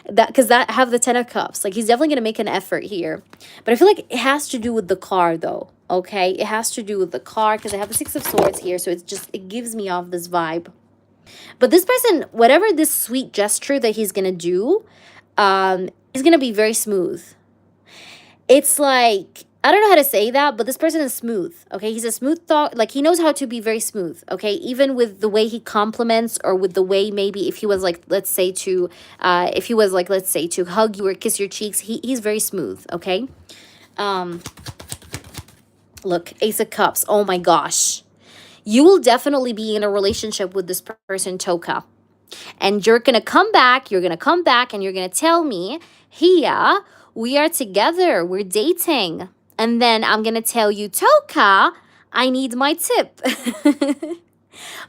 Because I have the Ten of Cups. Like, he's definitely going to make an effort here. But I feel like it has to do with the car, though. Okay? It has to do with the car. Because I have the Six of Swords here. So it gives me off this vibe. But this person, whatever this sweet gesture that he's going to do, is going to be very smooth. It's like, I don't know how to say that, but this person is smooth, okay? He's a smooth thought, like he knows how to be very smooth, okay? Even with the way he compliments or with the way maybe if he was like, let's say to hug you or kiss your cheeks, he's very smooth, okay? Look, Ace of Cups, oh my gosh. You will definitely be in a relationship with this person, Toka. And you're going to come back and you're going to tell me, Hia, we are together, we're dating. And then I'm going to tell you, Toka, I need my tip.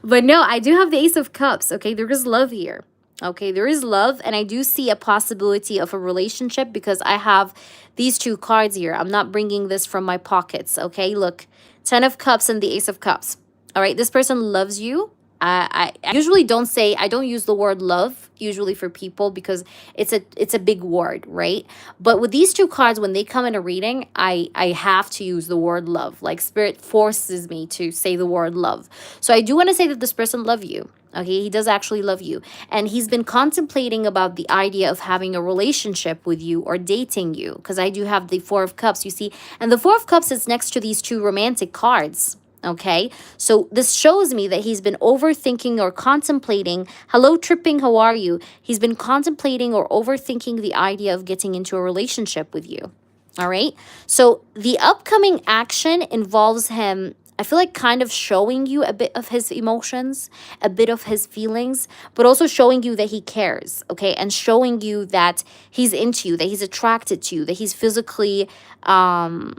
But no, I do have the Ace of Cups, okay? There is love here, okay? There is love, and I do see a possibility of a relationship because I have these two cards here. I'm not bringing this from my pockets, okay? Look, Ten of Cups and the Ace of Cups. All right, this person loves you. I usually don't say, I don't use the word love usually for people because it's a big word, right? But with these two cards, when they come in a reading, I have to use the word love. Like spirit forces me to say the word love. So I do want to say that this person love you. Okay, he does actually love you. And he's been contemplating about the idea of having a relationship with you or dating you. Because I do have the Four of Cups, you see. And the Four of Cups is next to these two romantic cards. Okay, so this shows me that he's been overthinking or contemplating. Hello, Tripping, how are you? He's been contemplating or overthinking the idea of getting into a relationship with you. All right, so the upcoming action involves him, I feel like, kind of showing you a bit of his emotions, a bit of his feelings, but also showing you that he cares, okay? And showing you that he's into you, that he's attracted to you, that he's physically, yeah,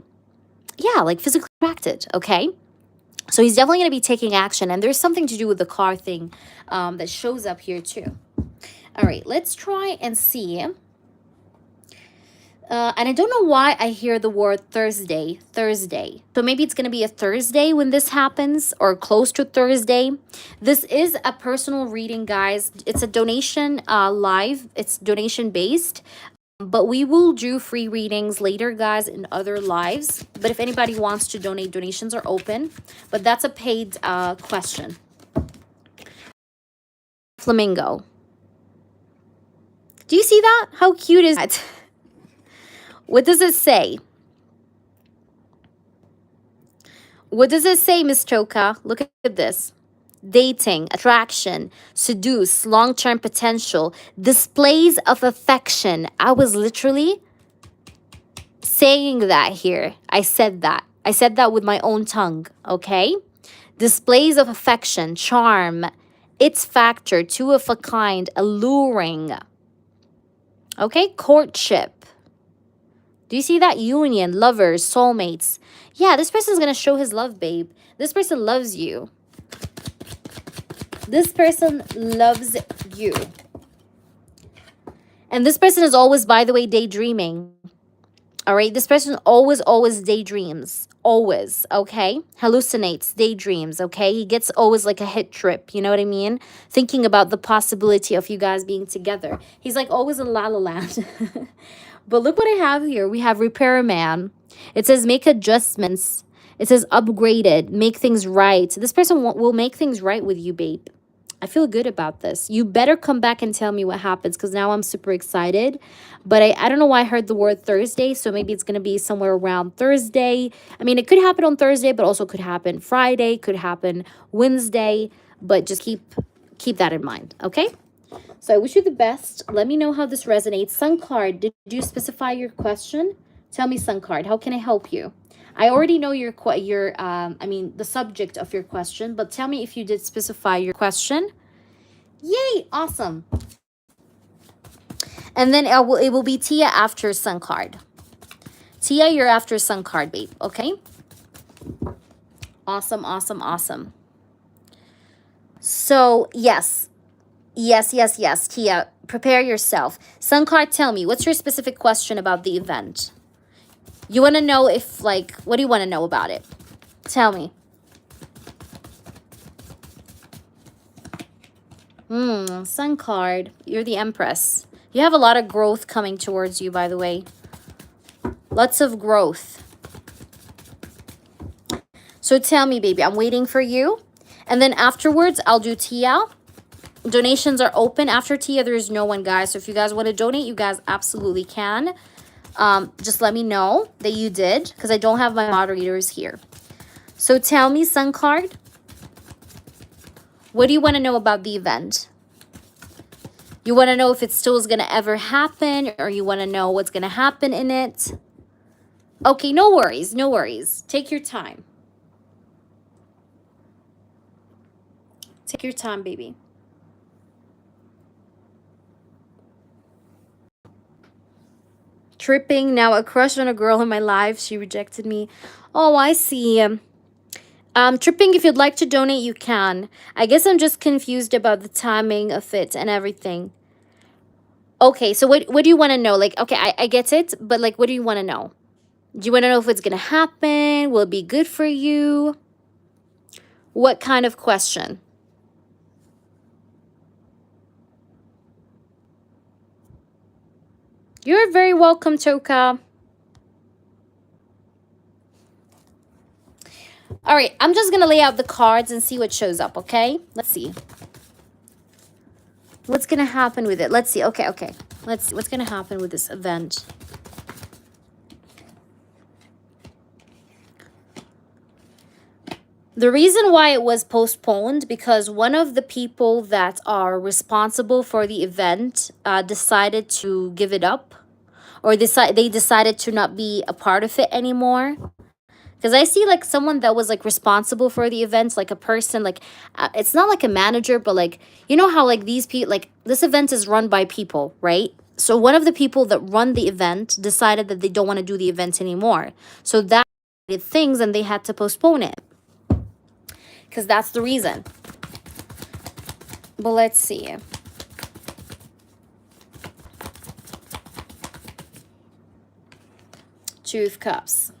like physically attracted, okay? So he's definitely going to be taking action. And there's something to do with the car thing that shows up here too. All right, let's try and see. And I don't know why I hear the word Thursday. So maybe it's going to be a Thursday when this happens, or close to Thursday. This is a personal reading, guys. It's a donation live. It's donation based. But we will do free readings later, guys, in other lives. But if anybody wants to donate, donations are open. But that's a paid question. Flamingo. Do you see that? How cute is that? What does it say? What does it say, Miss Choka? Look at this. Dating, attraction, seduce, long-term potential, displays of affection. I was literally saying that here. I said that. I said that with my own tongue, okay? Displays of affection, charm, its factor, two of a kind, alluring. Okay, courtship. Do you see that? Union, lovers, soulmates. Yeah, this person's going to show his love, babe. This person loves you. This person loves you. And this person is always, by the way, daydreaming. All right, this person always daydreams. Always, okay? Hallucinates, daydreams, okay? He gets always like a hit trip, you know what I mean? Thinking about the possibility of you guys being together. He's like always in La La Land. But look what I have here. We have repairman. It says make adjustments. It says upgraded, make things right. This person will make things right with you, babe. I feel good about this. You better come back and tell me what happens, because now I'm super excited. But I don't know why I heard the word Thursday, so maybe it's going to be somewhere around Thursday. I mean, it could happen on Thursday, but also could happen Friday, could happen Wednesday. But just keep that in mind, okay? So I wish you the best. Let me know how this resonates. Sun card, did you specify your question? Tell me, Sun card, how can I help you? I already know the subject of your question, but tell me if you did specify your question. Yay, awesome. And then it will be Tia after Sun card. Tia, you're after Sun card, babe, okay? Awesome, awesome, awesome. So, yes, Tia, prepare yourself. Sun card, tell me, what's your specific question about the event? You want to know if, like, what do you want to know about it? Tell me. Sun card. You're the Empress. You have a lot of growth coming towards you, by the way. Lots of growth. So tell me, baby. I'm waiting for you. And then afterwards, I'll do Tia. Donations are open. After Tia, there's no one, guys. So if you guys want to donate, you guys absolutely can. Just let me know that you did, because I don't have my moderators here. So tell me, Sun card, what do you want to know about the event? You want to know if it still is going to ever happen, or you want to know what's going to happen in it? Okay, no worries, no worries. Take your time. Take your time, baby. Tripping, now a crush on a girl in my life. She rejected me. Oh, I see. Tripping, if you'd like to donate, you can. I guess I'm just confused about the timing of it and everything. Okay, so what do you want to know? Like, okay, I get it, but like, what do you want to know? Do you want to know if it's going to happen? Will it be good for you? What kind of question? You're very welcome, Toka. All right, I'm just going to lay out the cards and see what shows up, okay? Let's see. What's going to happen with it? Let's see. Okay, okay. Let's see what's going to happen with this event. The reason why it was postponed, because one of the people that are responsible for the event decided to give it up, or they decided to not be a part of it anymore. Because I see like someone that was like responsible for the events, like a person, like it's not like a manager, but like, you know how like these people, like this event is run by people, right? So one of the people that run the event decided that they don't want to do the event anymore. So that did things and they had to postpone it. Because that's the reason. But let's see. Two of Cups.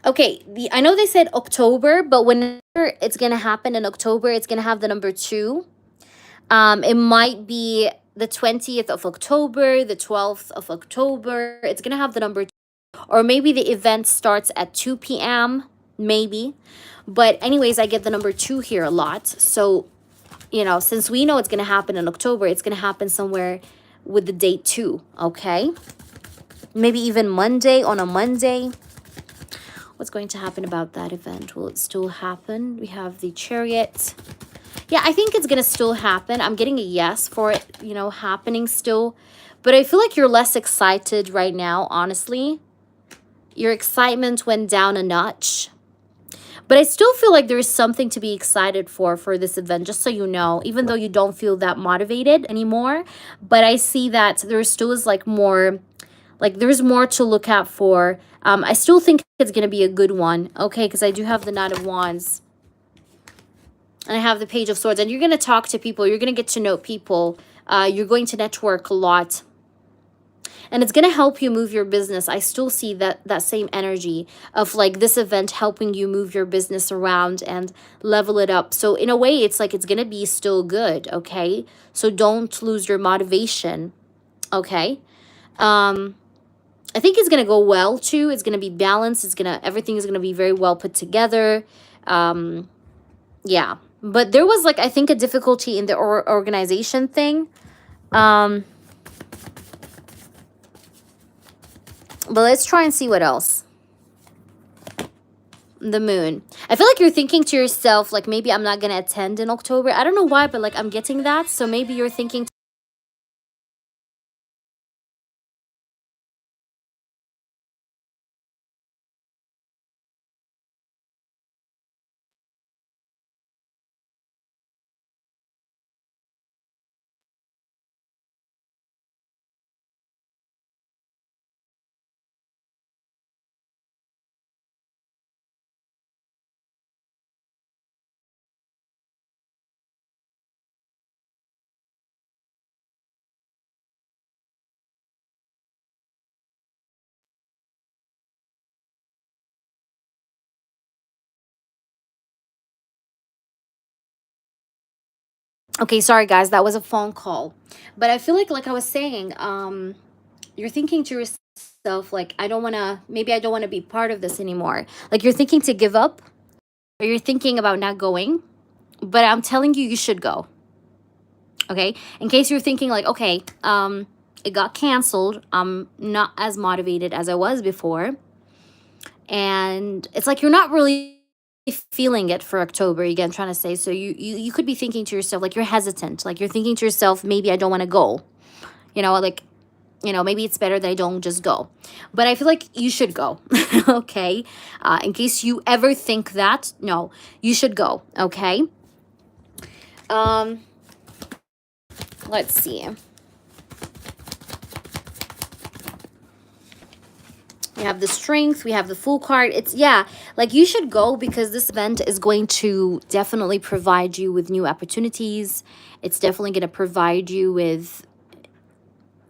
Okay, I know they said October, but whenever it's going to happen in October, it's going to have the number 2. It might be the 20th of October, the 12th of October. It's going to have the number 2. Or maybe the event starts at 2 p.m., maybe. But anyways, I get the number 2 here a lot. So, you know, since we know it's going to happen in October, it's going to happen somewhere with the date 2, okay? Maybe even Monday, on a Monday. What's going to happen about that event? Will it still happen? We have the Chariot. Yeah, I think it's going to still happen. I'm getting a yes for it, you know, happening still. But I feel like you're less excited right now, honestly. Your excitement went down a notch. But I still feel like there's something to be excited for this event, just so you know, even though you don't feel that motivated anymore. But I see that there still is like more, like there's more to look out for. I still think it's going to be a good one, okay? Because I do have the Knight of Wands. And I have the Page of Swords. And you're going to talk to people. You're going to get to know people. You're going to network a lot. And it's going to help you move your business. I still see that same energy of like this event helping you move your business around and level it up. So in a way, it's like it's going to be still good, okay? So don't lose your motivation, okay? I think it's going to go well too. It's going to be balanced. Everything is going to be very well put together. Yeah. But there was like, I think, a difficulty in the organization thing. But let's try and see what else. The Moon. I feel like you're thinking to yourself, like, maybe I'm not going to attend in October. I don't know why, but like I'm getting that. So maybe you're thinking. Okay, sorry guys, that was a phone call. But I feel like I was saying, you're thinking to yourself, like, maybe I don't want to be part of this anymore. Like you're thinking to give up, or you're thinking about not going. But I'm telling you, you should go. Okay? In case you're thinking like, okay, it got canceled. I'm not as motivated as I was before. And it's like you're not really feeling it for October, again, trying to say. So you could be thinking to yourself, like you're hesitant. Like you're thinking to yourself, maybe I don't want to go. You know, like, you know, maybe it's better that I don't just go. But I feel like you should go, okay? In case you ever think that, no, you should go, okay? Let's see. We have the Strength. We have the Fool card. It's, yeah, like you should go because this event is going to definitely provide you with new opportunities. It's definitely going to provide you with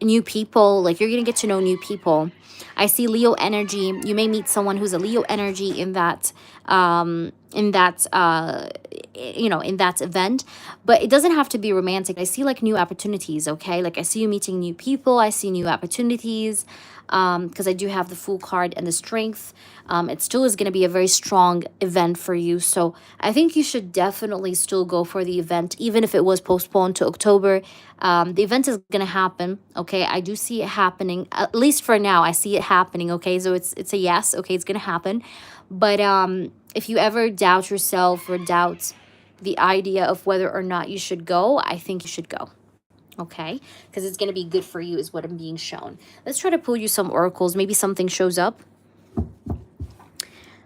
new people. Like you're going to get to know new people. I see Leo energy. You may meet someone who's a Leo energy in that you know, in that event. But it doesn't have to be romantic. I see like new opportunities, okay? Like I see you meeting new people. I see new opportunities, because I do have the Fool card and the Strength. It still is going to be a very strong event for you. So I think you should definitely still go for the event, even if it was postponed to October. The event is going to happen, okay? I do see it happening, at least for now. I see it happening, okay? So it's a yes, okay? It's going to happen. But if you ever doubt yourself or doubt the idea of whether or not you should go, I think you should go. Okay, because it's going to be good for you is what I'm being shown. Let's try to pull you some oracles. Maybe something shows up.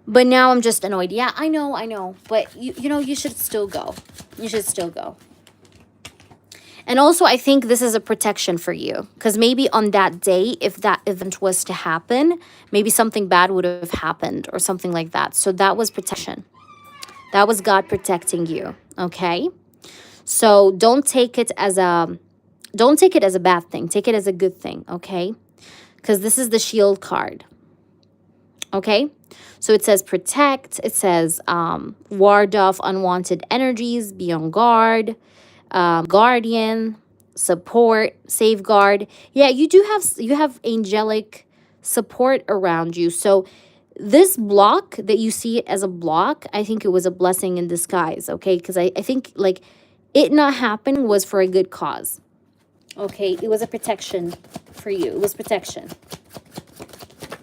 But now I'm just annoyed. Yeah, I know. But you know, you should still go. You should still go. And also, I think this is a protection for you. Because maybe on that day, if that event was to happen, maybe something bad would have happened or something like that. So that was protection. That was God protecting you. Okay? So don't take it as a bad thing. Take it as a good thing, okay? Because this is the Shield card. Okay? So it says protect. It says ward off unwanted energies, be on guard, guardian, support, safeguard. Yeah, you have angelic support around you. So this block that you see it as a block, I think it was a blessing in disguise, okay? Because I think like it not happening was for a good cause. Okay, it was a protection for you. It was protection.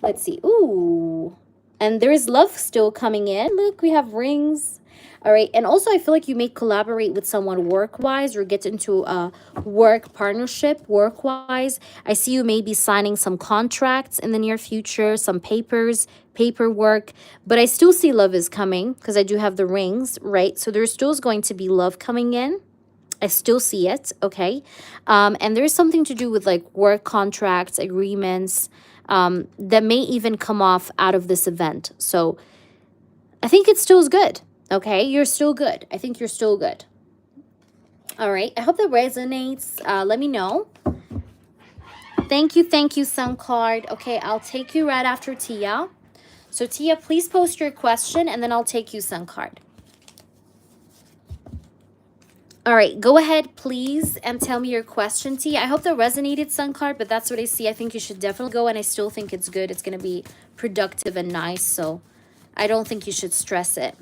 Let's see. Ooh. And there is love still coming in. Look, we have rings. All right. And also, I feel like you may collaborate with someone work-wise or get into a work partnership work-wise. I see you may be signing some contracts in the near future, some paperwork. But I still see love is coming because I do have the rings, right? So there still is going to be love coming in. I still see it, okay? And there's something to do with like work contracts, agreements, that may even come off out of this event. So I think it still is good, okay? You're still good. I think you're still good. All right. I hope that resonates. Let me know. Thank you, Sun card. Okay, I'll take you right after Tia. So Tia, please post your question and then I'll take you, Sun card. All right, go ahead, please, and tell me your question, T. I hope that resonated, Sun card, but that's what I see. I think you should definitely go, and I still think it's good. It's going to be productive and nice, so I don't think you should stress it.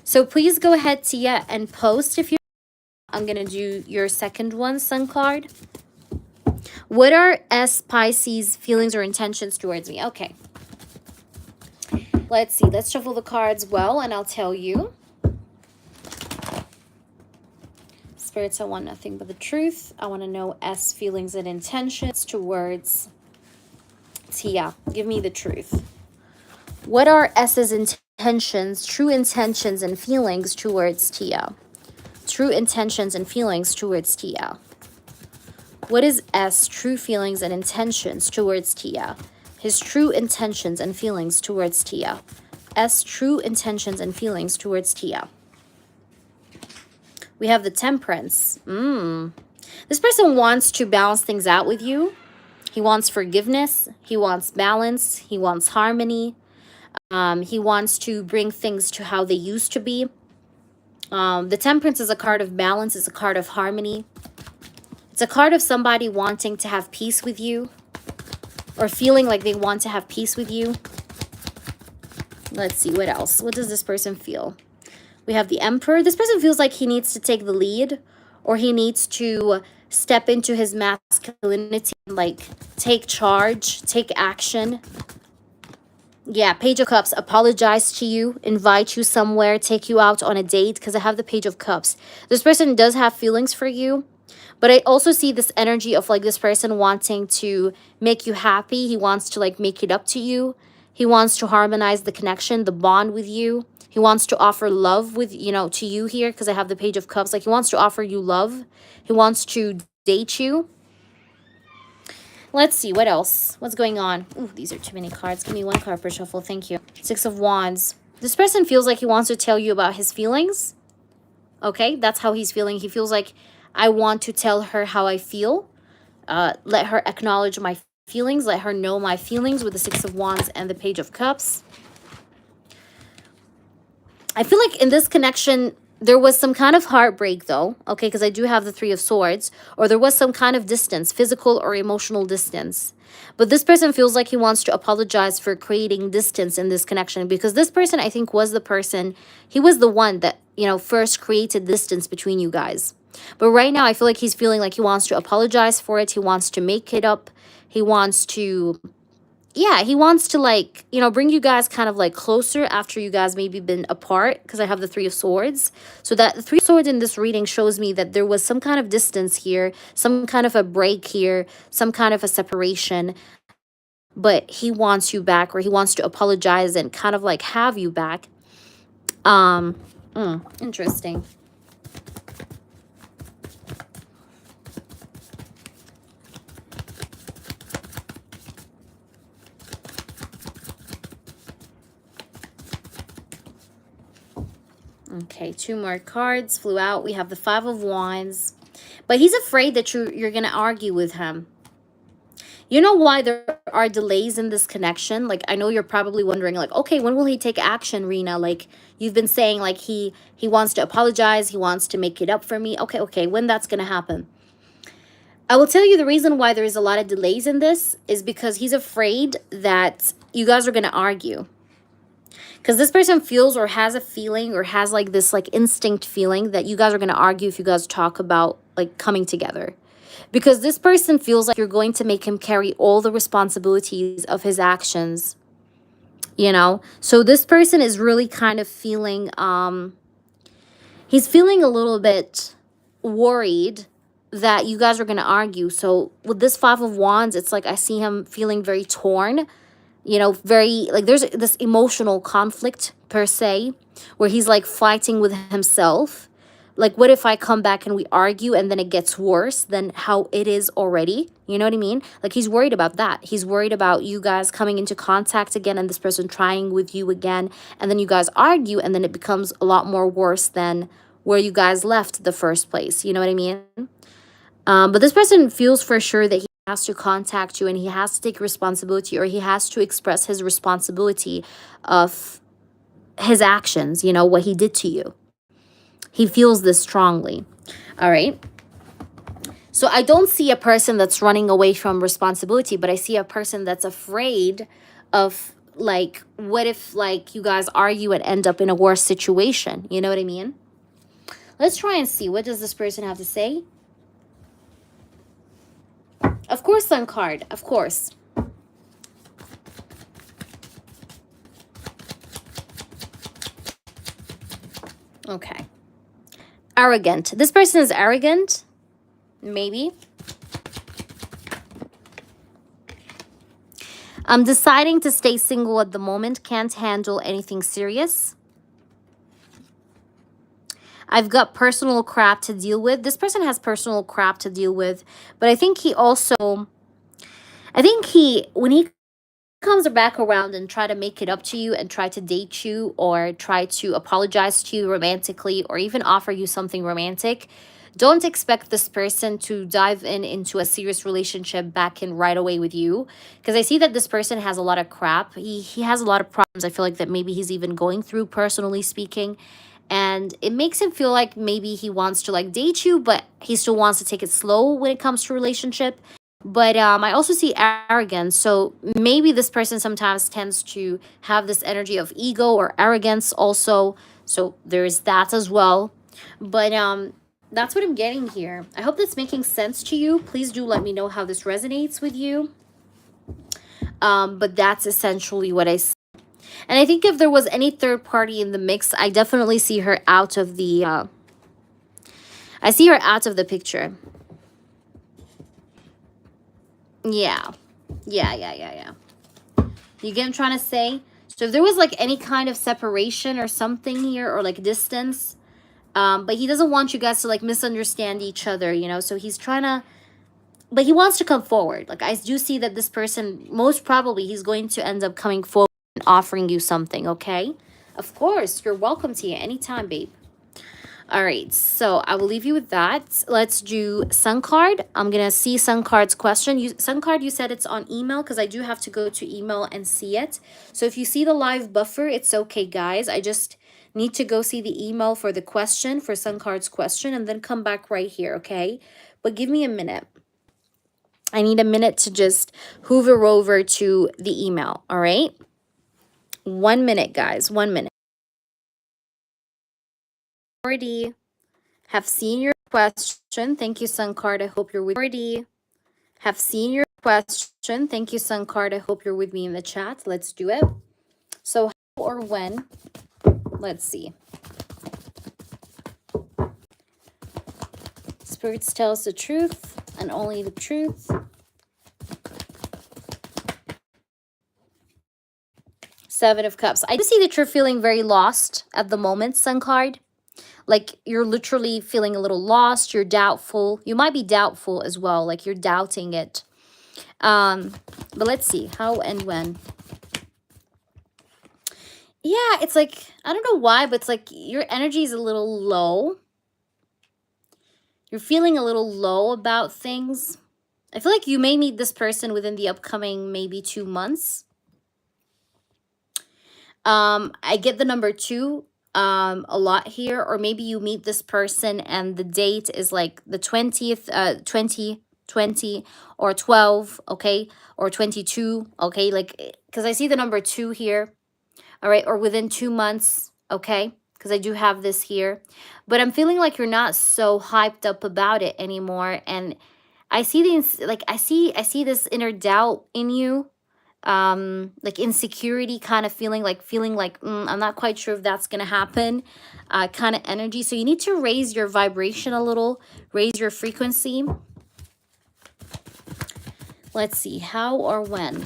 So please go ahead, Tia, and post if you... I'm going to do your second one, Sun card. What are Pisces feelings or intentions towards me? Okay. Let's see. Let's shuffle the cards well, and I'll tell you. Spirits, I want nothing but the truth. I want to know S feelings and intentions towards Tia. Give me the truth. What are S's intentions, true intentions and feelings towards Tia? True intentions and feelings towards Tia. What is S true feelings and intentions towards Tia? His true intentions and feelings towards Tia. S true intentions and feelings towards Tia. We have the Temperance. This person wants to balance things out with you. He wants forgiveness. He wants balance. He wants harmony. He wants to bring things to how they used to be. The Temperance is a card of balance. It's a card of harmony. It's a card of somebody wanting to have peace with you or feeling like they want to have peace with you. Let's see, what else? What does this person feel? We have the Emperor. This person feels like he needs to take the lead or he needs to step into his masculinity, like take charge, take action. Yeah, Page of Cups, apologize to you, invite you somewhere, take you out on a date, because I have the Page of Cups. This person does have feelings for you, but I also see this energy of like this person wanting to make you happy. He wants to like make it up to you. He wants to harmonize the connection, the bond with you. He wants to offer love with, you know, to you here because I have the Page of Cups. Like he wants to offer you love. He wants to date you. Let's see, what else? What's going on? Ooh, these are too many cards. Give me one card per shuffle. Thank you. Six of Wands. This person feels like he wants to tell you about his feelings. Okay, that's how he's feeling. He feels like, I want to tell her how I feel. Let her acknowledge my feelings. Let her know my feelings with the Six of Wands and the Page of Cups. I feel like in this connection, there was some kind of heartbreak, though, okay, because I do have the Three of Swords, or there was some kind of distance, physical or emotional distance. But this person feels like he wants to apologize for creating distance in this connection, because this person, I think, was the person, he was the one that, you know, first created distance between you guys. But right now, I feel like he's feeling like he wants to apologize for it. He wants to make it up. He wants to, yeah, he wants to, like, you know, bring you guys kind of like closer after you guys maybe been apart, because I have the Three of Swords. So that the Three of Swords in this reading shows me that there was some kind of distance here, some kind of a break here, some kind of a separation, but he wants you back, or he wants to apologize and kind of like have you back. Interesting. Okay, 2 more cards flew out. We have the Five of Wands. But he's afraid that you're going to argue with him. You know why there are delays in this connection? Like, I know you're probably wondering, like, okay, when will he take action, Rena? Like, you've been saying, like, he wants to apologize. He wants to make it up for me. Okay, when that's going to happen? I will tell you the reason why there is a lot of delays in this is because he's afraid that you guys are going to argue. Because this person feels or has a feeling or has like this like instinct feeling that you guys are going to argue if you guys talk about like coming together. Because this person feels like you're going to make him carry all the responsibilities of his actions. You know? So this person is really kind of feeling, he's feeling a little bit worried that you guys are going to argue. So with this Five of Wands, it's like I see him feeling very torn. You know, very, like, there's this emotional conflict, per se, where he's, like, fighting with himself. Like, what if I come back and we argue and then it gets worse than how it is already? You know what I mean? Like, he's worried about that. He's worried about you guys coming into contact again and this person trying with you again. And then you guys argue and then it becomes a lot more worse than where you guys left the first place. You know what I mean? But this person feels for sure that he has to contact you and he has to take responsibility, or he has to express his responsibility of his actions, you know, what he did to you. He feels this strongly. All right. So I don't see a person that's running away from responsibility, but I see a person that's afraid of, like, what if, like, you guys argue and end up in a worse situation? You know what I mean? Let's try and see. What does this person have to say? Of course, Sun card. Of course. Okay. Arrogant. This person is arrogant. Maybe. I'm deciding to stay single at the moment. Can't handle anything serious. I've got personal crap to deal with. This person has personal crap to deal with. But I think he also, when he comes back around and try to make it up to you and try to date you or try to apologize to you romantically or even offer you something romantic, don't expect this person to dive into a serious relationship back in right away with you. Because I see that this person has a lot of crap. He has a lot of problems. I feel like that maybe he's even going through, personally speaking. And it makes him feel like maybe he wants to like date you, but he still wants to take it slow when it comes to relationship. But I also see arrogance. So maybe this person sometimes tends to have this energy of ego or arrogance also. So there's that as well. But that's what I'm getting here. I hope that's making sense to you. Please do let me know how this resonates with you. But that's essentially what I see. And I think if there was any third party in the mix, I definitely see her out of the, I see her out of the picture. Yeah. You get what I'm trying to say? So if there was like any kind of separation or something here, or like distance, but he doesn't want you guys to like misunderstand each other, you know? So he's trying to, but he wants to come forward. Like, I do see that this person, most probably, he's going to end up coming forward and offering you something, okay? Of course, you're welcome to you anytime, babe. All right, so I will leave you with that. Let's do Sun card. I'm going to see Sun card's question. Sun card, you said it's on email, because I do have to go to email and see it. So if you see the live buffer, it's okay, guys. I just need to go see the email for the question, for Sun Card's question, and then come back right here, okay? But give me a minute. I need a minute to just hoover over to the email, all right? 1 minute, guys, 1 minute. Already have seen your question. Thank you, Sun Card. I hope you're with me. Already have seen your question. Thank you, Sun Card. I hope you're with me in the chat. Let's do it. So how or when? Let's see. Spirits tell us the truth and only the truth. Seven of Cups. I do see that you're feeling very lost at the moment, Sun Card. Like you're literally feeling a little lost. You're doubtful. You might be doubtful as well. Like you're doubting it. But let's see. How and when. Yeah, it's like, I don't know why, but it's like your energy is a little low. You're feeling a little low about things. I feel like you may meet this person within the upcoming maybe 2 months. I get the number 2 a lot here, or maybe you meet this person and the date is like the 20th, 20 or 12, okay, or 22, okay, like, because I see the number 2 here, all right, or within 2 months, okay, because I do have this here, but I'm feeling like you're not so hyped up about it anymore, and I see the, like, I see this inner doubt in you, like insecurity kind of feeling like I'm not quite sure if that's gonna happen, kind of energy. So you need to raise your vibration a little, raise your frequency. Let's see, how or when.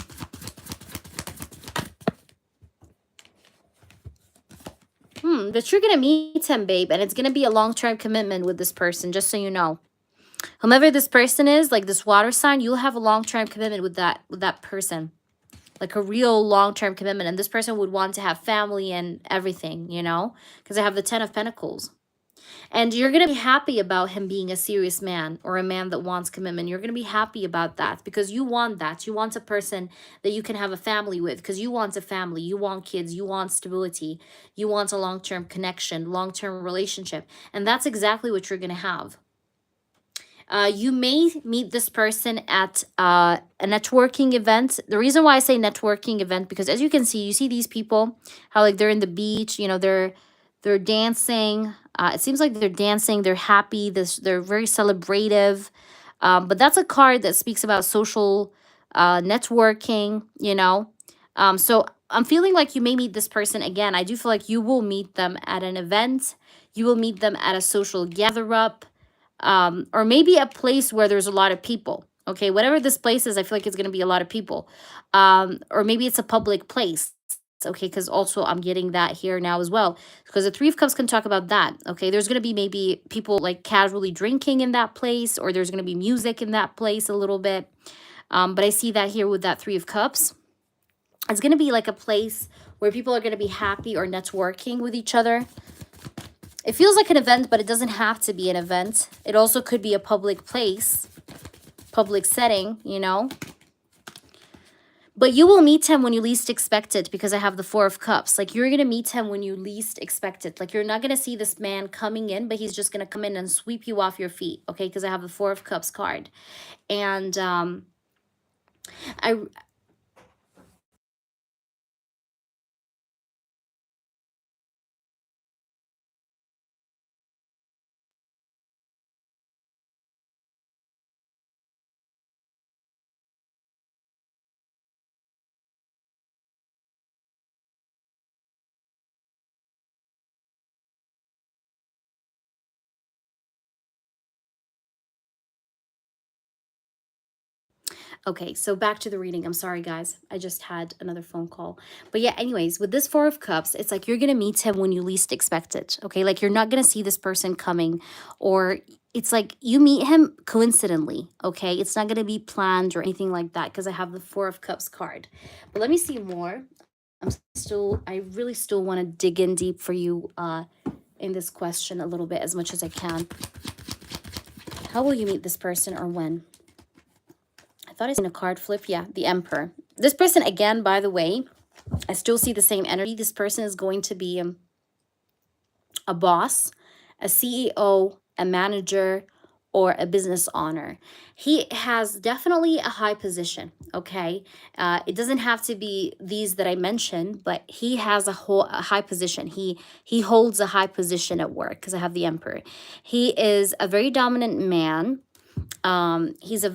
But you're gonna meet him, babe, and it's gonna be a long-term commitment with this person, just so you know. Whomever this person is, like this water sign, you'll have a long-term commitment with that person. Like a real long-term commitment, and this person would want to have family and everything, you know, because I have the 10 of Pentacles, and you're going to be happy about him being a serious man or a man that wants commitment. You're going to be happy about that because you want that. You want a person that you can have a family with, because you want a family, you want kids, you want stability, you want a long-term connection, long-term relationship, and that's exactly what you're going to have. You may meet this person at a networking event. The reason why I say networking event, because as you can see, you see these people, how like they're in the beach, you know, they're dancing. It seems like they're dancing, they're happy, they're very celebrative. But that's a card that speaks about social networking, you know. So I'm feeling like you may meet this person again. I do feel like you will meet them at an event. You will meet them at a social gather up. Or maybe a place where there's a lot of people. Okay, whatever this place is, I feel like it's going to be a lot of people. Or maybe it's a public place. Okay, because also I'm getting that here now as well. Because the Three of Cups can talk about that. Okay, there's going to be maybe people like casually drinking in that place, or there's going to be music in that place a little bit. But I see that here with that Three of Cups. It's going to be like a place where people are going to be happy or networking with each other. It feels like an event, but it doesn't have to be an event. It also could be a public place, public setting, you know. But you will meet him when you least expect it, because I have the Four of Cups. Like, you're going to meet him when you least expect it. Like, you're not going to see this man coming in, but he's just going to come in and sweep you off your feet, okay? Because I have the Four of Cups card. And okay, so back to the reading. I'm sorry, guys. I just had another phone call. But yeah, anyways, with this Four of Cups, it's like you're going to meet him when you least expect it, okay? Like, you're not going to see this person coming, or it's like you meet him coincidentally, okay? It's not going to be planned or anything like that, because I have the Four of Cups card. But let me see more. I really still want to dig in deep for you in this question a little bit, as much as I can. How will you meet this person, or when? I thought I seen a card flip. Yeah, the Emperor. This person, again, by the way, I still see the same energy. This person is going to be a boss, a CEO, a manager, or a business owner. He has definitely a high position, okay? It doesn't have to be these that I mentioned, but he has a high position. He holds a high position at work because I have the emperor. He is a very dominant man. He's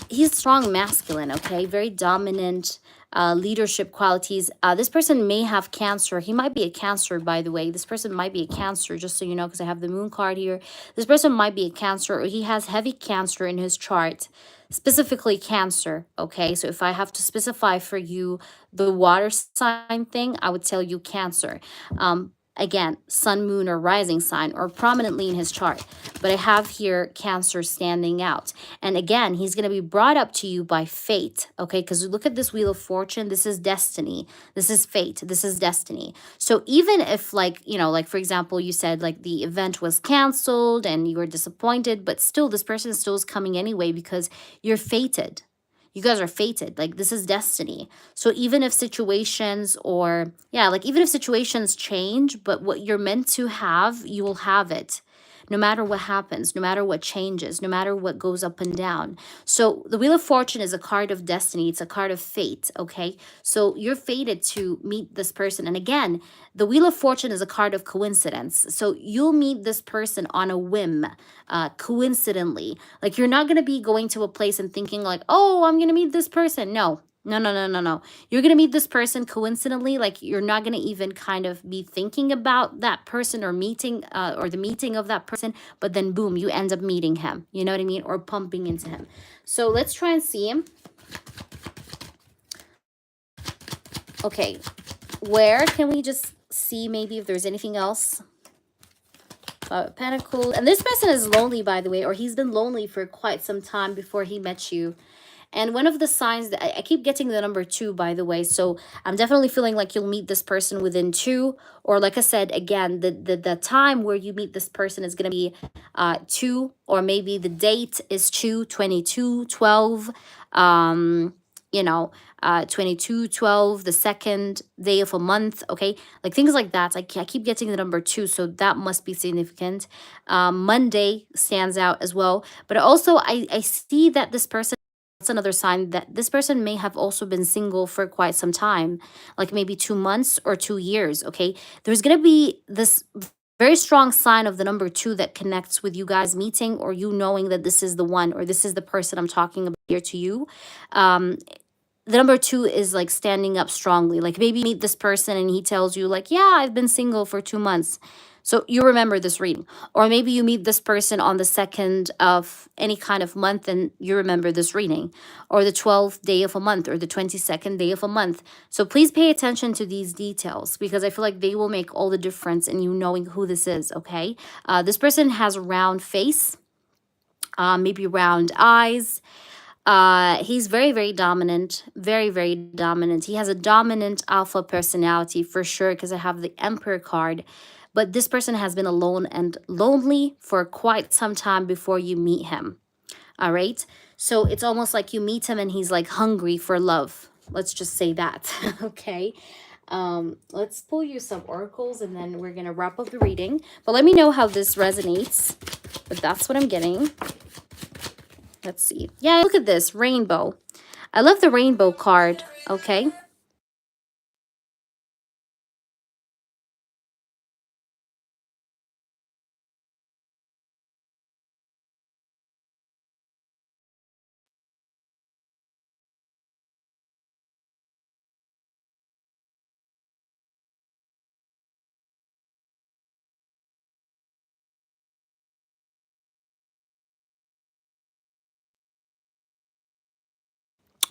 he's strong masculine, okay, very dominant, leadership qualities. This person may have cancer. He might be a cancer, by the way. This person might be a cancer, just so you know, because I have the moon card here. This person might be a cancer, or he has heavy cancer in his chart, specifically cancer, okay? So if I have to specify for you the water sign thing, I would tell you cancer. Again, sun, moon, or rising sign, or prominently in his chart. But I have here Cancer standing out. And again, he's going to be brought up to you by fate, okay? Because look at this Wheel of Fortune. This is destiny. This is fate. This is destiny. So even if, like, you know, like, for example, you said, like, the event was canceled and you were disappointed, but still this person still is coming anyway because you're fated. You guys are fated. Like, this is destiny. So even if situations, or yeah, like, even if situations change, but what you're meant to have, you will have it, no matter what happens, no matter what changes, no matter what goes up and down. So the Wheel of Fortune is a card of destiny. It's a card of fate, okay? So you're fated to meet this person. And again, the Wheel of Fortune is a card of coincidence. So you'll meet this person on a whim, coincidentally. Like, you're not going to be going to a place and thinking like, oh, I'm going to meet this person. No. No, no, no, no, no. You're going to meet this person coincidentally. Like, you're not going to even kind of be thinking about that person or meeting, or the meeting of that person. But then, boom, you end up meeting him. You know what I mean? Or pumping into him. So let's try and see him. Okay. Where can we just see maybe if there's anything else? Pentacles. And this person is lonely, by the way, or he's been lonely for quite some time before he met you. And one of the signs that I keep getting the number 2, by the way. So I'm definitely feeling like you'll meet this person within 2. Or like I said, again, the time where you meet this person is going to be 2. Or maybe the date is 2/22/12. You know, 22/12, the second day of a month. Okay. Like, things like that. I keep getting the number 2. So that must be significant. Monday stands out as well. But also I see that this person, that's another sign that this person may have also been single for quite some time, like maybe 2 months or 2 years, okay? There's going to be this very strong sign of the number 2 that connects with you guys meeting, or you knowing that this is the one, or this is the person I'm talking about here to you. The number 2 is like standing up strongly. Like, maybe you meet this person and he tells you like, yeah, I've been single for 2 months. So you remember this reading. Or maybe you meet this person on the 2nd of any kind of month and you remember this reading. Or the 12th day of a month, or the 22nd day of a month. So please pay attention to these details, because I feel like they will make all the difference in you knowing who this is, okay? This person has a round face, maybe round eyes. He's very, very dominant, very, very dominant. He has a dominant alpha personality for sure, because I have the Emperor card. But this person has been alone and lonely for quite some time before you meet him. All right. So it's almost like you meet him and he's like hungry for love. Let's just say that. Okay. Let's pull you some oracles and then we're going to wrap up the reading. But let me know how this resonates. But that's what I'm getting. Let's see. Yeah, look at this. Rainbow. I love the rainbow card. Okay.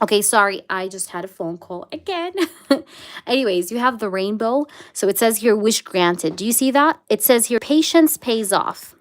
Okay, sorry, I just had a phone call again. Anyways, you have the rainbow. So it says here, wish granted. Do you see that? It says here, patience pays off.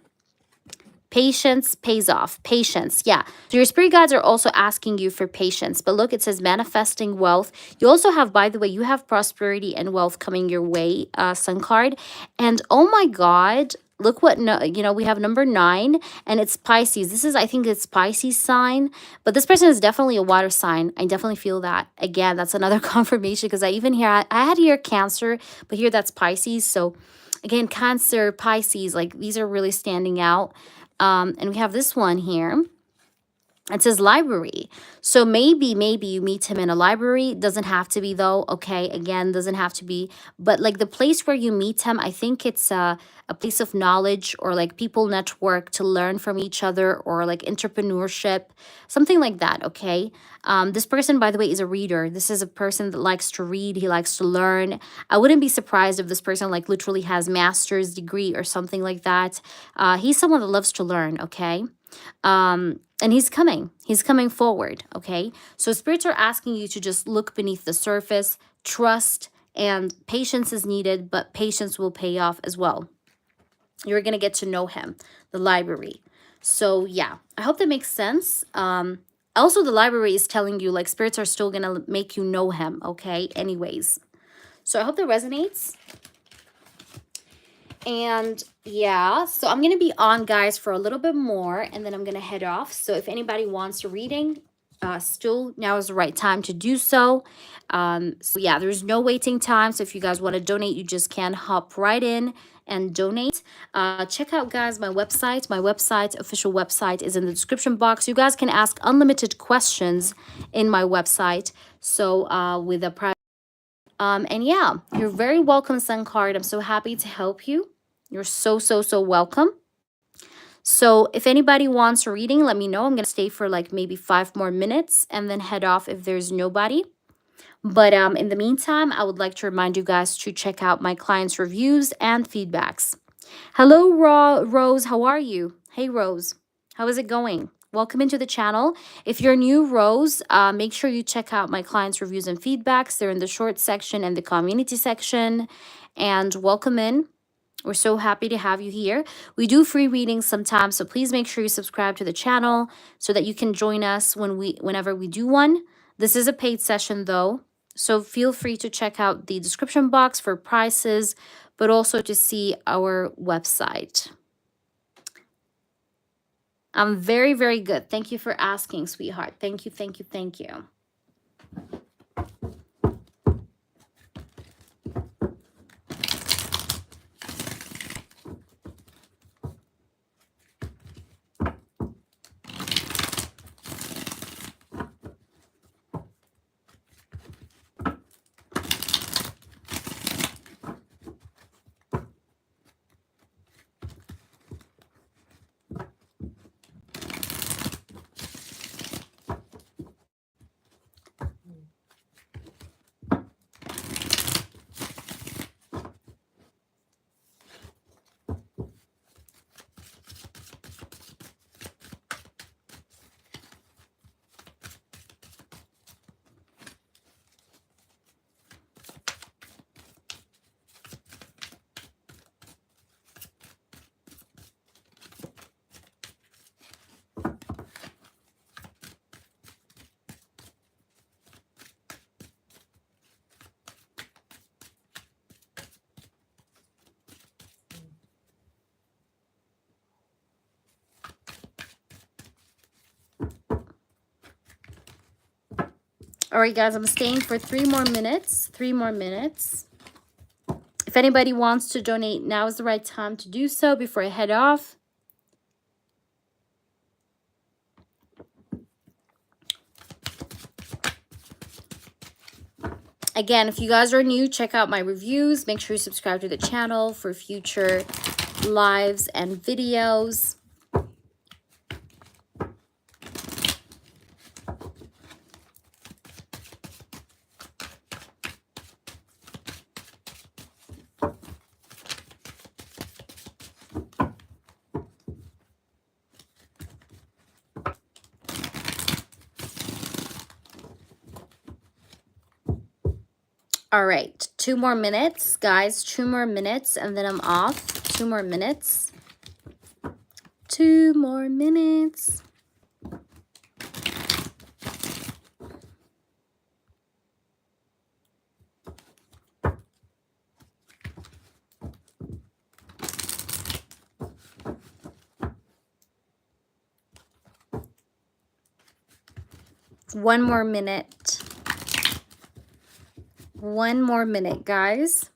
Patience pays off. Patience. Yeah. So your spirit guides are also asking you for patience. But look, it says manifesting wealth. You also have, by the way, you have prosperity and wealth coming your way, Sun card. And oh my God, look what, you know, we have number 9 and it's Pisces. This is, I think it's Pisces sign. But this person is definitely a water sign. I definitely feel that. Again, that's another confirmation, because I even hear, I had here Cancer, but here that's Pisces. So Again, Cancer, Pisces, like these are really standing out. And we have this one here. It says library. So maybe you meet him in a library. Doesn't have to be though. Okay, again, doesn't have to be. But like the place where you meet him, I think it's a place of knowledge, or like people network to learn from each other, or like entrepreneurship, something like that. Okay. This person, by the way, is a reader. This is a person that likes to read. He likes to learn. I wouldn't be surprised if this person like literally has master's degree or something like that. He's someone that loves to learn. Okay. And he's coming forward. Okay, so spirits are asking you to just look beneath the surface, trust, and patience is needed, but patience will pay off as well. You're gonna get to know him, the library. So yeah, I hope that makes sense. Also, the library is telling you like spirits are still gonna make you know him. Okay, anyways, so I hope that resonates. And yeah, so I'm going to be on, guys, for a little bit more, and then I'm going to head off. So if anybody wants a reading, still now is the right time to do so. So yeah, there's no waiting time. So if you guys want to donate, you just can hop right in and donate. Check out, guys, my website. My website, official website, is in the description box. You guys can ask unlimited questions in my website. So with a private and yeah, you're very welcome, Sun Card. I'm so happy to help you. You're so welcome. So if anybody wants a reading, let me know. I'm going to stay for like maybe 5 more minutes and then head off if there's nobody. But in the meantime, I would like to remind you guys to check out my clients' reviews and feedbacks. Hello, Rose. How are you? Hey, Rose. How is it going? Welcome into the channel. If you're new, Rose, make sure you check out my clients' reviews and feedbacks. They're in the short section and the community section. And welcome in. We're so happy to have you here. We do free readings sometimes, so please make sure you subscribe to the channel so that you can join us whenever we do one. This is a paid session though, so feel free to check out the description box for prices, but also to see our website. I'm very good. Thank you for asking, sweetheart. Thank you. All right, guys, I'm staying for 3 more minutes. 3 more minutes. If anybody wants to donate, now is the right time to do so before I head off. Again, if you guys are new, check out my reviews. Make sure you subscribe to the channel for future lives and videos. All right, 2 more minutes, guys. 2 more minutes, and then I'm off. 2 more minutes. 2 more minutes. One more minute. 1 more minute, guys.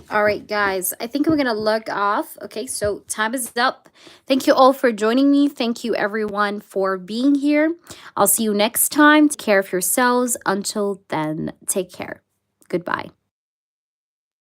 All right, guys, I think we're going to log off. Okay, so time is up. Thank you all for joining me. Thank you, everyone, for being here. I'll see you next time. Take care of yourselves. Until then, take care. Goodbye.